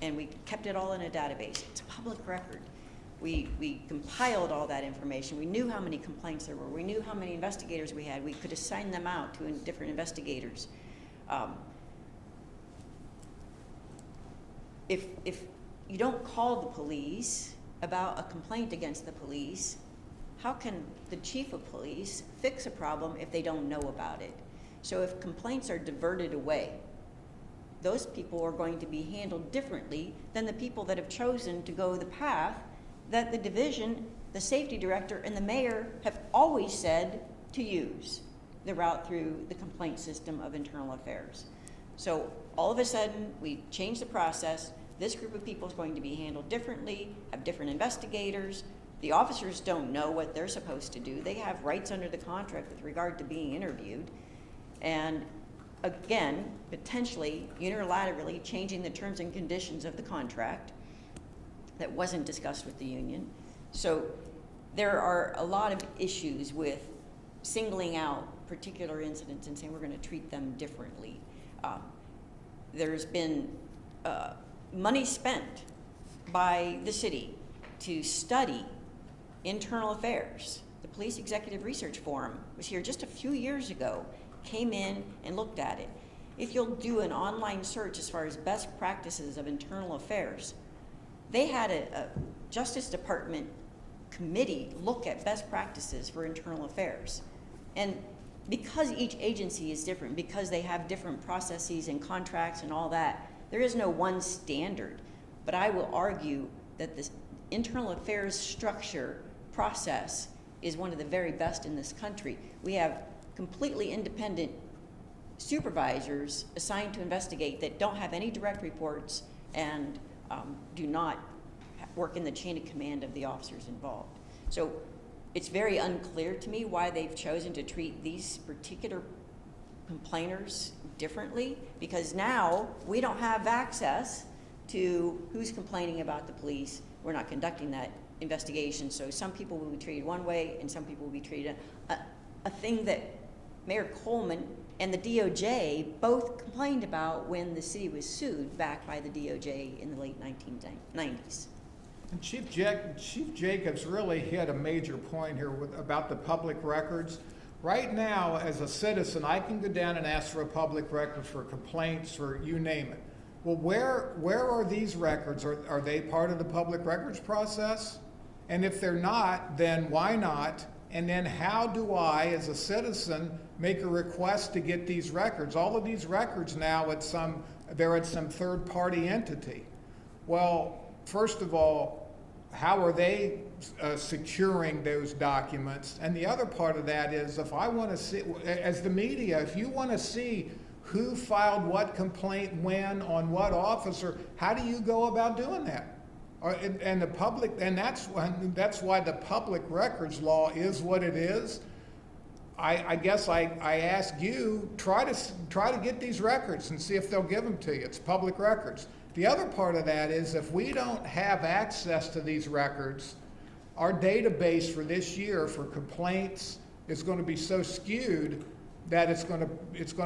And we kept it all in a database. It's a public record. We compiled all that information. We knew how many complaints there were. We knew how many investigators we had. We could assign them out to different investigators. If you don't call the police about a complaint against the police, how can the chief of police fix a problem if they don't know about it? So if complaints are diverted away, those people are going to be handled differently than the people that have chosen to go the path that the division, the safety director, and the mayor have always said to use, the route through the complaint system of internal affairs. So all of a sudden, we changed the process. This group of people is going to be handled differently, have different investigators. The officers don't know what they're supposed to do. They have rights under the contract with regard to being interviewed. And again, potentially, unilaterally changing the terms and conditions of the contract that wasn't discussed with the union. So there are a lot of issues with singling out particular incidents and saying we're going to treat them differently. There's been money spent by the city to study internal affairs. The Police Executive Research Forum was here just a few years ago, came in and looked at it. If you'll do an online search as far as best practices of internal affairs, they had a Justice Department committee look at best practices for internal affairs. And because each agency is different, because they have different processes and contracts and all that, there is no one standard. But I will argue that this internal affairs structure process is one of the very best in this country. We have completely independent supervisors assigned to investigate that don't have any direct reports and do not work in the chain of command of the officers involved. So it's very unclear to me why they've chosen to treat these particular complainers differently, because now we don't have access to who's complaining about the police. We're not conducting that investigation, so some people will be treated one way and some people will be treated a thing that Mayor Coleman and the DOJ both complained about when the city was sued back by the DOJ in the late 1990s. And Chief Jacobs really hit a major point here about the public records. Right now, as a citizen, I can go down and ask for a public record for complaints, for you name it. Well, where are these records? Are they part of the public records process? And if they're not, then why not? And then how do I, as a citizen, make a request to get these records? All of these records now, they're at some third-party entity. Well, first of all, how are they securing those documents? And the other part of that is, if I want to see, as the media, if you want to see who filed what complaint when on what officer, how do you go about doing that? And the public, and that's why the public records law is what it is. I guess I ask you, try to get these records and see if they'll give them to you. It's public records. The other part of that is, if we don't have access to these records, our database for this year for complaints is going to be so skewed that it's going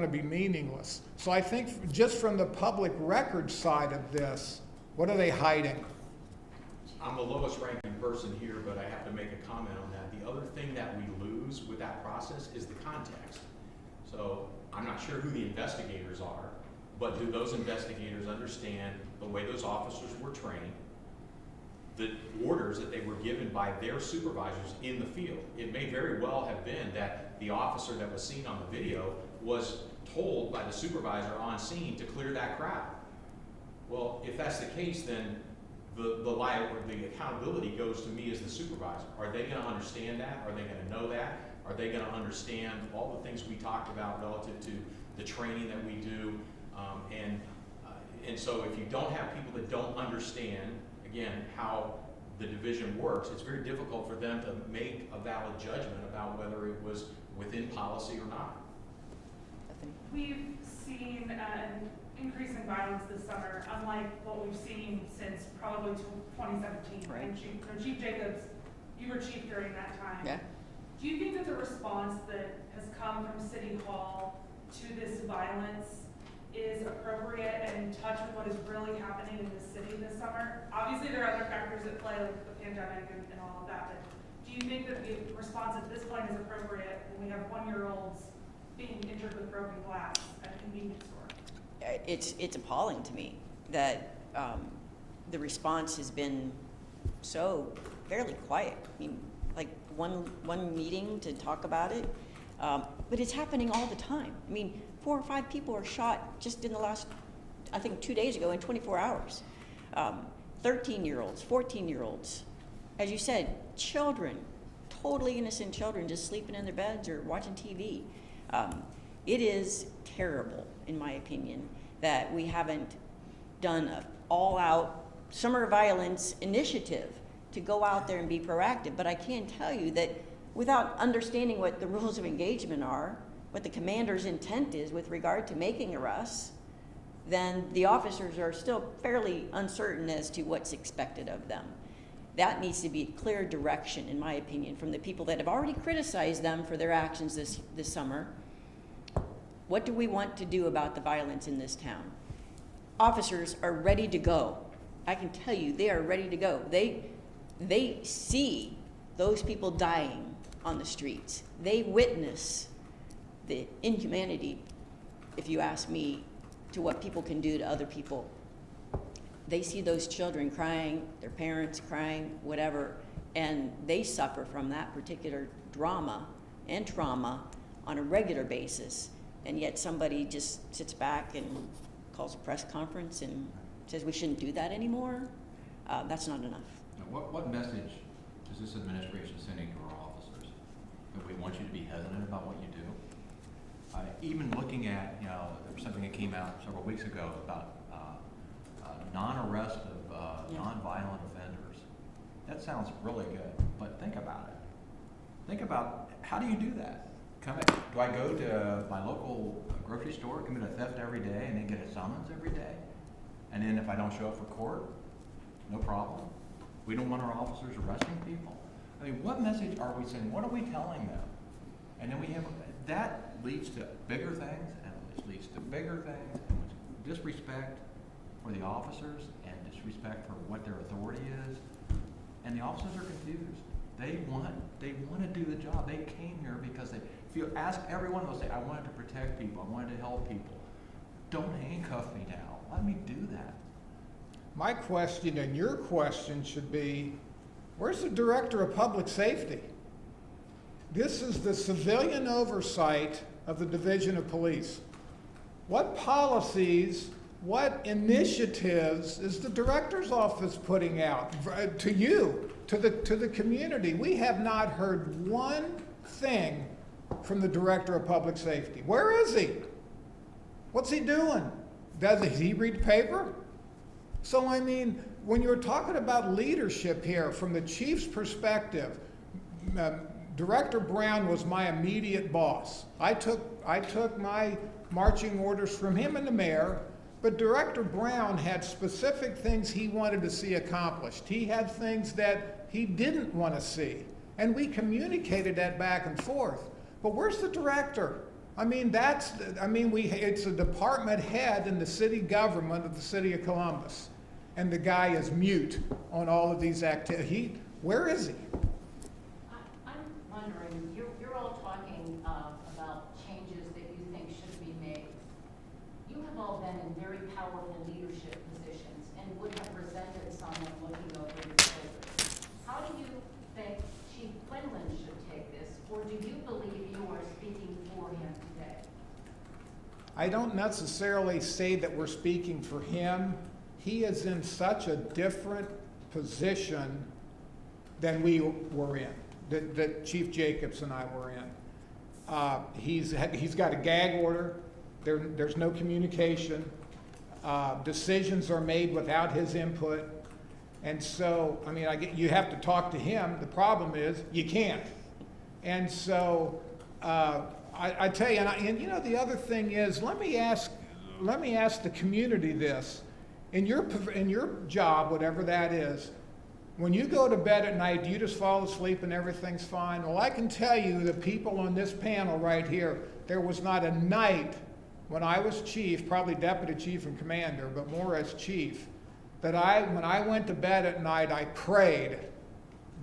to be meaningless. So I think just from the public records side of this, what are they hiding? I'm the lowest ranking person here, but I have to make a comment on that. The other thing that we lose with that process is the context. So I'm not sure who the investigators are, but do those investigators understand the way those officers were trained, the orders that they were given by their supervisors in the field? It may very well have been that the officer that was seen on the video was told by the supervisor on scene to clear that crowd. Well, if that's the case, then the accountability goes to me as the supervisor. Are they going to understand that? Are they going to know that? Are they going to understand all the things we talked about relative to the training that we do? And so if you don't have people that don't understand, again, how the division works, it's very difficult for them to make a valid judgment about whether it was within policy or not. We've seen an increase in violence this summer, unlike what we've seen since probably 2017. Right. And Chief Jacobs, you were chief during that time. Yeah. Do you think that the response that has come from City Hall to this violence is appropriate and in touch with what is really happening in the city this summer? Obviously, there are other factors at play, like the pandemic and all of that, but do you think that the response at this point is appropriate when we have 1-year-olds being injured with broken glass at a convenience store? It's appalling to me that the response has been so fairly quiet. I mean, like one meeting to talk about it, but it's happening all the time. I mean, 4 or 5 people are shot just in the last, I think 2 days ago in 24 hours. 13-year-olds, 14-year-olds, as you said, children, totally innocent children just sleeping in their beds or watching TV. It is terrible, in my opinion, that we haven't done an all-out summer violence initiative to go out there and be proactive. But I can tell you that without understanding what the rules of engagement are, what the commander's intent is with regard to making arrests, then the officers are still fairly uncertain as to what's expected of them. That needs to be clear direction, in my opinion, from the people that have already criticized them for their actions this summer. What do we want to do about the violence in this town? Officers are ready to go. I can tell you, they are ready to go. They see those people dying on the streets. They witness the inhumanity, if you ask me, to what people can do to other people. They see those children crying, their parents crying, whatever, and they suffer from that particular drama and trauma on a regular basis. And yet somebody just sits back and calls a press conference and says we shouldn't do that anymore. That's not enough. Now, what message is this administration sending to our officers? That we want you to be hesitant about what you do? Even looking at, there was something that came out several weeks ago about non-arrest of non-violent offenders. That sounds really good, but think about it. Think about, how do you do that? Do I go to my local grocery store, commit a theft every day, and then get a summons every day? And then if I don't show up for court, no problem? We don't want our officers arresting people? I mean, what message are we sending? What are we telling them? And then that leads to bigger things, and it leads to bigger things, and disrespect for the officers, and disrespect for what their authority is. And the officers are confused. They want to do the job. They came here because they feel, ask everyone, they'll say, I wanted to protect people, I wanted to help people. Don't handcuff me now. Let me do that. My question and your question should be, where's the Director of Public Safety? This is the civilian oversight of the Division of Police. What policies, what initiatives is the Director's Office putting out to you, to the community? We have not heard one thing from the Director of Public Safety. Where is he? What's he doing? Does he read the paper? So, I mean, when you're talking about leadership here, from the chief's perspective, Director Brown was my immediate boss. I took my marching orders from him and the mayor, but Director Brown had specific things he wanted to see accomplished. He had things that he didn't want to see, and we communicated that back and forth. But where's the director? I mean, it's a department head in the city government of the city of Columbus, and the guy is mute on all of these activities. Where is he? I'm wondering, you're all talking about changes that you think should be made. You have all been in very powerful leadership positions and would have resented someone looking over your shoulders. How do you think Chief Quinlan should take this, or do you believe you are speaking for him today? I don't necessarily say that we're speaking for him. He is in such a different position than we were in, that Chief Jacobs and I were in. He's got a gag order. There's no communication. Decisions are made without his input. And so, I mean, you have to talk to him. The problem is you can't. And so, I tell you, and you know, the other thing is, let me ask the community this. In your job, whatever that is, when you go to bed at night, do you just fall asleep and everything's fine? Well, I can tell you the people on this panel right here, there was not a night when I was chief, probably deputy chief and commander, but more as chief, that when I went to bed at night, I prayed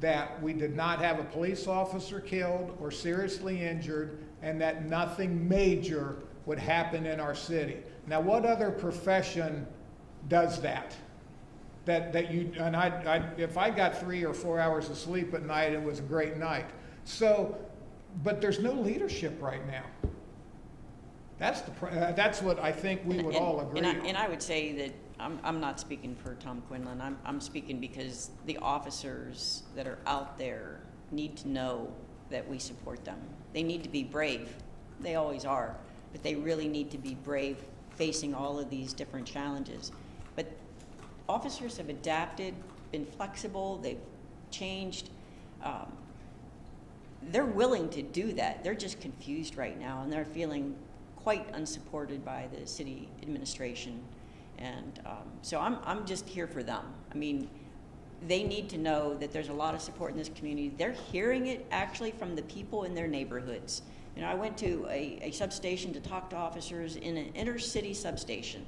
that we did not have a police officer killed or seriously injured, and that nothing major would happen in our city. Now, what other profession does that? If I got 3 or 4 hours of sleep at night, it was a great night. So, but there's no leadership right now. That's what I think we would all agree on. And I would say that I'm not speaking for Tom Quinlan. I'm speaking because the officers that are out there need to know that we support them. They need to be brave. They always are. But they really need to be brave facing all of these different challenges. But officers have adapted, been flexible, they've changed. They're willing to do that. They're just confused right now, and they're feeling quite unsupported by the city administration. And so I'm just here for them. I mean, they need to know that there's a lot of support in this community. They're hearing it actually from the people in their neighborhoods. You know, I went to a substation to talk to officers in an inner city substation.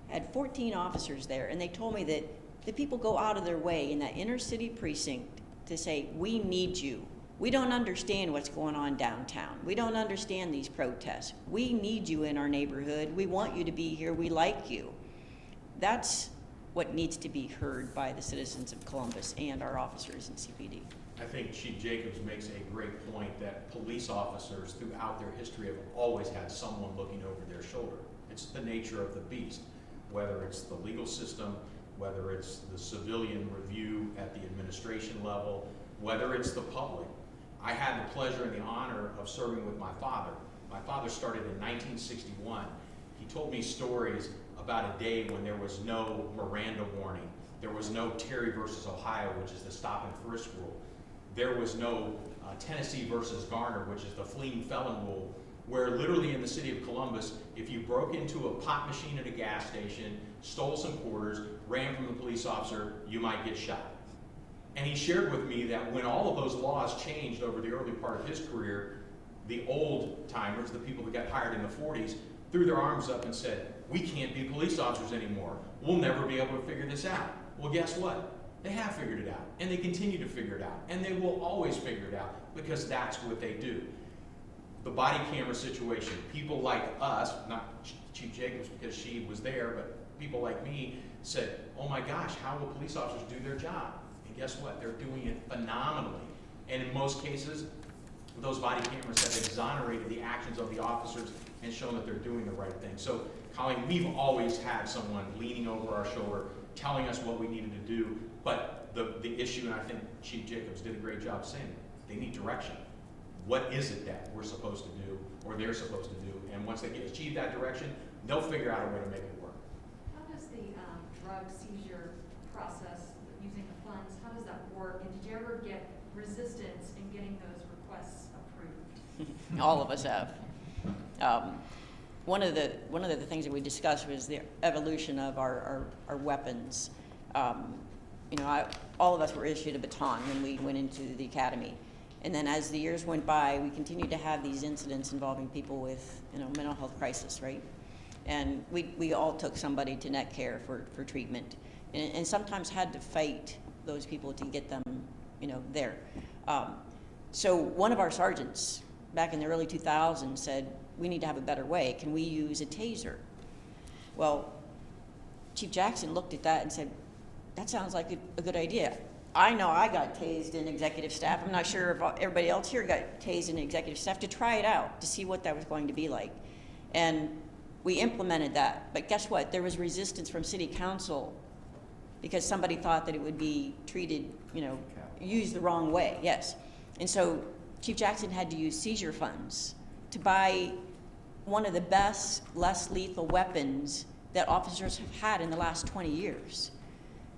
I had 14 officers there, and they told me that the people go out of their way in that inner city precinct to say, we need you. We don't understand what's going on downtown. We don't understand these protests. We need you in our neighborhood. We want you to be here. We like you. That's what needs to be heard by the citizens of Columbus and our officers in CPD. I think Chief Jacobs makes a great point that police officers throughout their history have always had someone looking over their shoulder. It's the nature of the beast, whether it's the legal system, whether it's the civilian review at the administration level, whether it's the public. I had the pleasure and the honor of serving with my father. My father started in 1961. He told me stories about a day when there was no Miranda warning. There was no Terry versus Ohio, which is the stop and frisk rule. There was no Tennessee versus Garner, which is the fleeing felon rule, where literally in the city of Columbus, if you broke into a pot machine at a gas station, stole some quarters, ran from the police officer, you might get shot. And he shared with me that when all of those laws changed over the early part of his career, the old timers, the people that got hired in the 40s, threw their arms up and said, we can't be police officers anymore. We'll never be able to figure this out. Well, guess what? They have figured it out, and they continue to figure it out, and they will always figure it out because that's what they do. The body camera situation, people like us, not Chief Jacobs because she was there, but people like me said, oh my gosh, how will police officers do their job? And guess what? They're doing it phenomenally. And in most cases, those body cameras have exonerated the actions of the officers and shown that they're doing the right thing. So, Colleen, we've always had someone leaning over our shoulder, telling us what we needed to do, but the issue, and I think Chief Jacobs did a great job saying it, they need direction. What is it that we're supposed to do, or they're supposed to do? And once they achieve that direction, they'll figure out a way to make it work. How does the drug seizure process, using the funds, how does that work? And did you ever get resistance in getting those requests approved? All of us have. One of the things that we discussed was the evolution of our weapons. You know, all of us were issued a baton when we went into the academy. And then as the years went by, we continued to have these incidents involving people with, you know, mental health crisis, right? And we all took somebody to net care for treatment, and sometimes had to fight those people to get them, you know, there. So one of our sergeants back in the early 2000s said, we need to have a better way. Can we use a taser? Well, Chief Jackson looked at that and said, that sounds like a good idea. I know I got tased in executive staff. I'm not sure if everybody else here got tased in executive staff, to try it out, to see what that was going to be like. And we implemented that. But guess what? There was resistance from city council because somebody thought that it would be treated, you know, used the wrong way, yes. And so Chief Jackson had to use seizure funds to buy one of the best, less lethal weapons that officers have had in the last 20 years.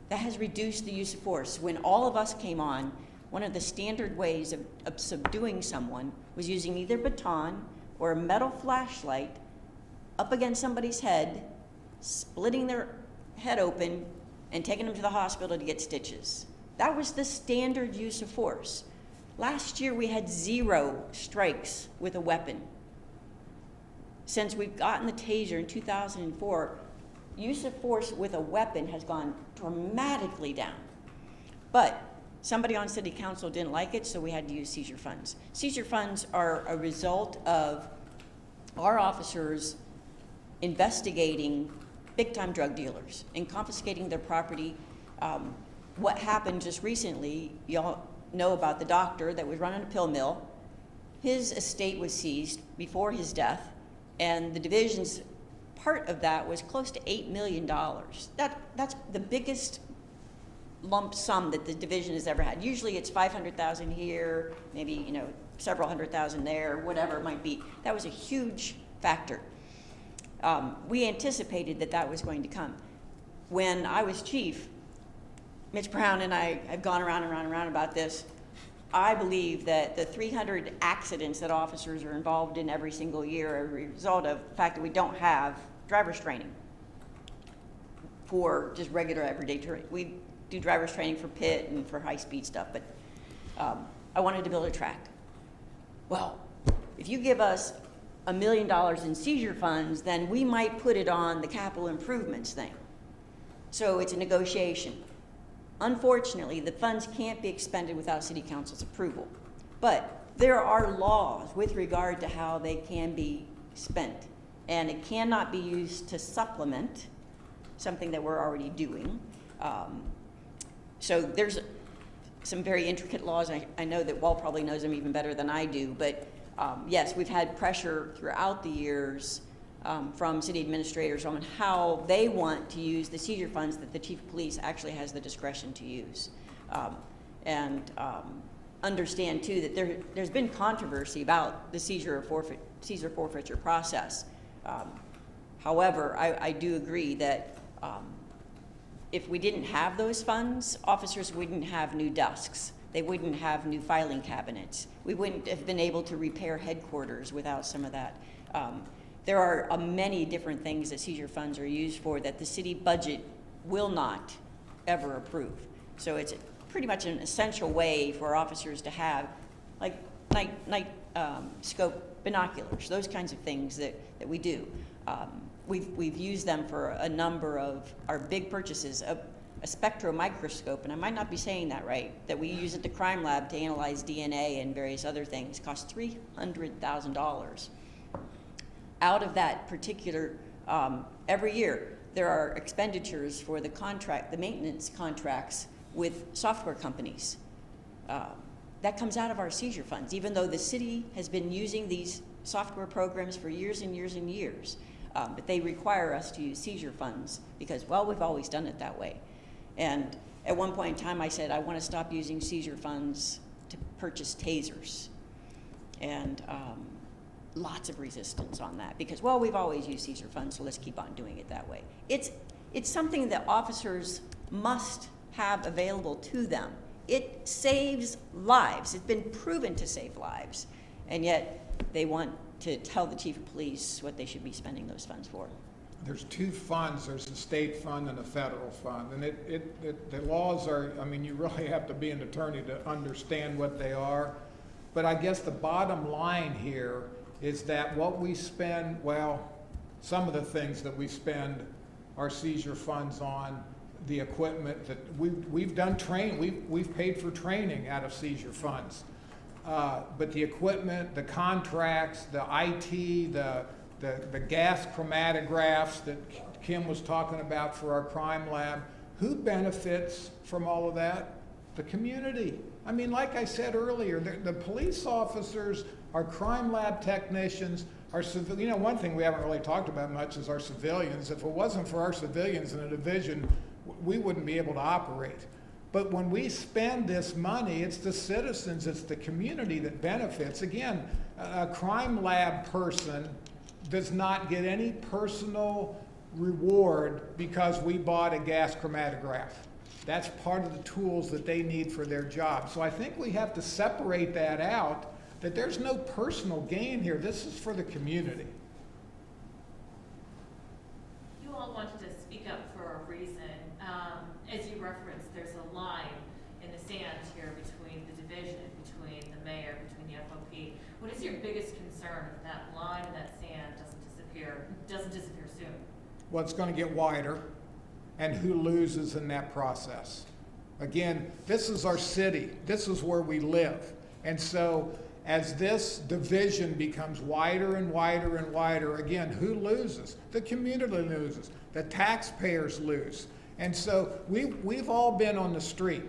That has reduced the use of force. When all of us came on, one of the standard ways of subduing someone was using either baton or a metal flashlight up against somebody's head, splitting their head open, and taking them to the hospital to get stitches. That was the standard use of force. Last year, we had 0 strikes with a weapon. Since we've gotten the taser in 2004, use of force with a weapon has gone dramatically down. But somebody on city council didn't like it, so we had to use seizure funds. Seizure funds are a result of our officers investigating big-time drug dealers and confiscating their property. What happened just recently, y'all know about the doctor that was running a pill mill. His estate was seized before his death, and the division's part of that was close to $8 million. That's the biggest lump sum that the division has ever had. Usually it's 500,000 here, maybe several hundred thousand there, whatever it might be. That was a huge factor. We anticipated that was going to come. When I was chief, Mitch Brown and I have gone around and around and around about this. I believe that the 300 accidents that officers are involved in every single year are a result of the fact that we don't have driver's training for just regular everyday training. We do driver's training for pit and for high-speed stuff, but I wanted to build a track. Well, if you give us $1 million in seizure funds, then we might put it on the capital improvements thing. So it's a negotiation. Unfortunately, the funds can't be expended without city council's approval. But there are laws with regard to how they can be spent, and it cannot be used to supplement something that we're already doing. So there's some very intricate laws. I know that Walt probably knows them even better than I do, but yes, we've had pressure throughout the years from city administrators on how they want to use the seizure funds that the chief of police actually has the discretion to use. Understand too that there's been controversy about the seizure forfeiture process. However, I do agree that if we didn't have those funds, officers wouldn't have new desks. They wouldn't have new filing cabinets. We wouldn't have been able to repair headquarters without some of that. There are many different things that seizure funds are used for that the city budget will not ever approve. So it's pretty much an essential way for officers to have, like night scope binoculars, those kinds of things that we do. We've used them for a number of our big purchases. A spectral microscope, and I might not be saying that right, that we use at the crime lab to analyze DNA and various other things, costs $300,000. Out of that particular, every year, there are expenditures for the maintenance contracts with software companies. That comes out of our seizure funds, even though the city has been using these software programs for years and years and years. But they require us to use seizure funds because, well, we've always done it that way. And at one point in time, I said, I want to stop using seizure funds to purchase tasers. And lots of resistance on that because, well, we've always used seizure funds, so let's keep on doing it that way. It's something that officers must have available to them. It saves lives. It's been proven to save lives. And yet they want to tell the chief of police what they should be spending those funds for. There's two funds. There's the state fund and the federal fund. And the laws are, I mean, you really have to be an attorney to understand what they are. But I guess the bottom line here is that what we spend, well, some of the things that we spend our seizure funds on, the equipment that we've done training, we've paid for training out of seizure funds. But the equipment, the contracts, the IT, the gas chromatographs that Kim was talking about for our crime lab, who benefits from all of that? The community. I mean, like I said earlier, the police officers, our crime lab technicians, one thing we haven't really talked about much is our civilians. If it wasn't for our civilians in a division, we wouldn't be able to operate. But when we spend this money, it's the citizens, it's the community that benefits. Again, a crime lab person does not get any personal reward because we bought a gas chromatograph. That's part of the tools that they need for their job. So I think we have to separate that out, that there's no personal gain here. This is for the community. You all wanted to speak up for a reason. As you referenced, there's a line in the sand here between the division, between feet. What is your biggest concern if that line of that sand doesn't disappear soon? Well, it's going to get wider, and who loses in that process? Again, this is our city. This is where we live. And so as this division becomes wider and wider and wider, again, who loses? The community loses. The taxpayers lose. And so we've all been on the street.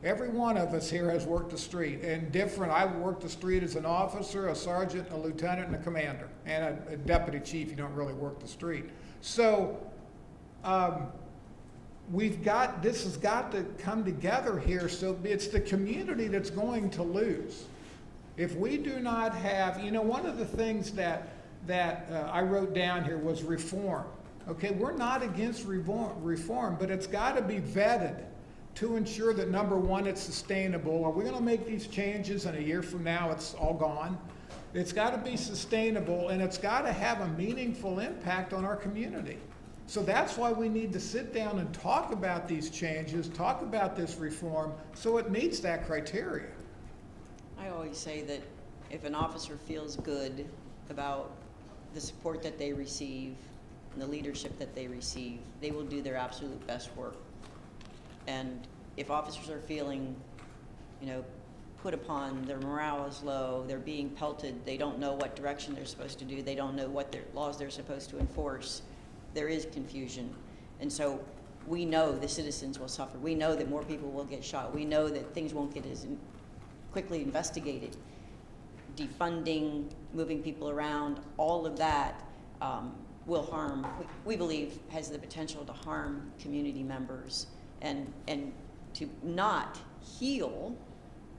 Every one of us here has worked the street, and different. I've worked the street as an officer, a sergeant, a lieutenant, and a commander, and a deputy chief. You don't really work the street. So this has got to come together here. So it's the community that's going to lose. If we do not have, one of the things that I wrote down here was reform. Okay, we're not against reform, but it's got to be vetted to ensure that, number one, it's sustainable. Are we going to make these changes and a year from now it's all gone? It's got to be sustainable, and it's got to have a meaningful impact on our community. So that's why we need to sit down and talk about these changes, talk about this reform, so it meets that criteria. I always say that if an officer feels good about the support that they receive and the leadership that they receive, they will do their absolute best work. And if officers are feeling, put upon, their morale is low, they're being pelted, they don't know what direction they're supposed to do, they don't know what laws they're supposed to enforce, there is confusion. And so we know the citizens will suffer. We know that more people will get shot. We know that things won't get as quickly investigated. Defunding, moving people around, all of that will harm, we believe, has the potential to harm community members and to not heal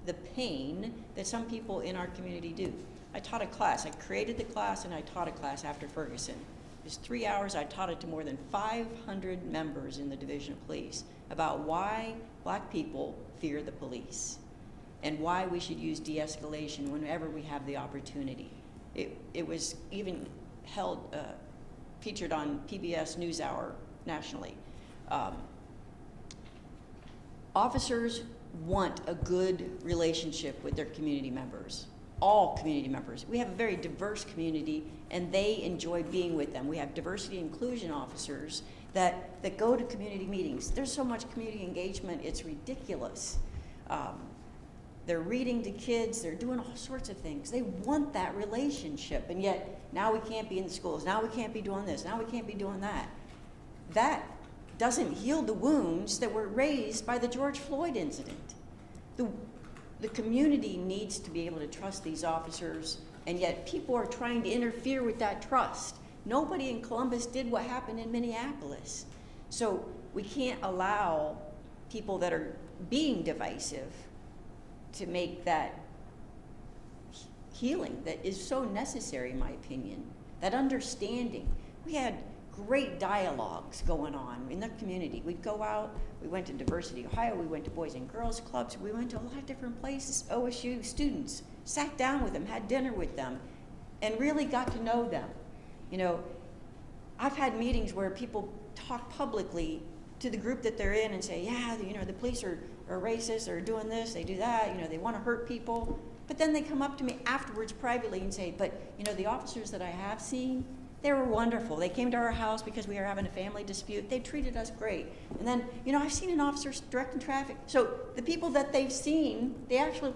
the pain that some people in our community do. I taught a class. I created the class and I taught a class after Ferguson. It was 3 hours. I taught it to more than 500 members in the Division of Police about why black people fear the police and why we should use de-escalation whenever we have the opportunity. It was even featured on PBS NewsHour nationally. Officers want a good relationship with their community members, all community members. We have a very diverse community, and they enjoy being with them. We have diversity and inclusion officers that go to community meetings. There's so much community engagement, it's ridiculous. They're reading to kids, they're doing all sorts of things. They want that relationship, and yet now we can't be in the schools, now we can't be doing this, now we can't be doing that. That doesn't heal the wounds that were raised by the George Floyd incident. The community needs to be able to trust these officers, and yet people are trying to interfere with that trust. Nobody in Columbus did what happened in Minneapolis. So we can't allow people that are being divisive to make that healing that is so necessary, in my opinion, that understanding. We had great dialogues going on in the community. We'd go out, we went to Diversity Ohio, we went to Boys and Girls Clubs, we went to a lot of different places. OSU students, sat down with them, had dinner with them, and really got to know them. I've had meetings where people talk publicly to the group that they're in and say, yeah, the police are racist, or doing this, they do that, they want to hurt people. But then they come up to me afterwards privately and say, but the officers that I have seen, they were wonderful. They came to our house because we were having a family dispute. They treated us great. And then, I've seen an officer directing traffic. So the people that they've seen, the actual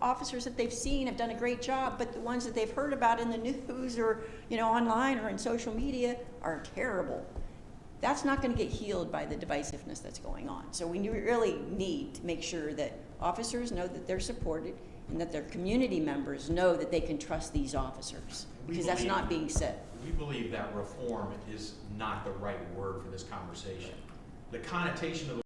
officers that they've seen have done a great job, but the ones that they've heard about in the news or, online or in social media are terrible. That's not going to get healed by the divisiveness that's going on. So we really need to make sure that officers know that they're supported and that their community members know that they can trust these officers, because that's not being said. We believe that reform is not the right word for this conversation. The connotation of the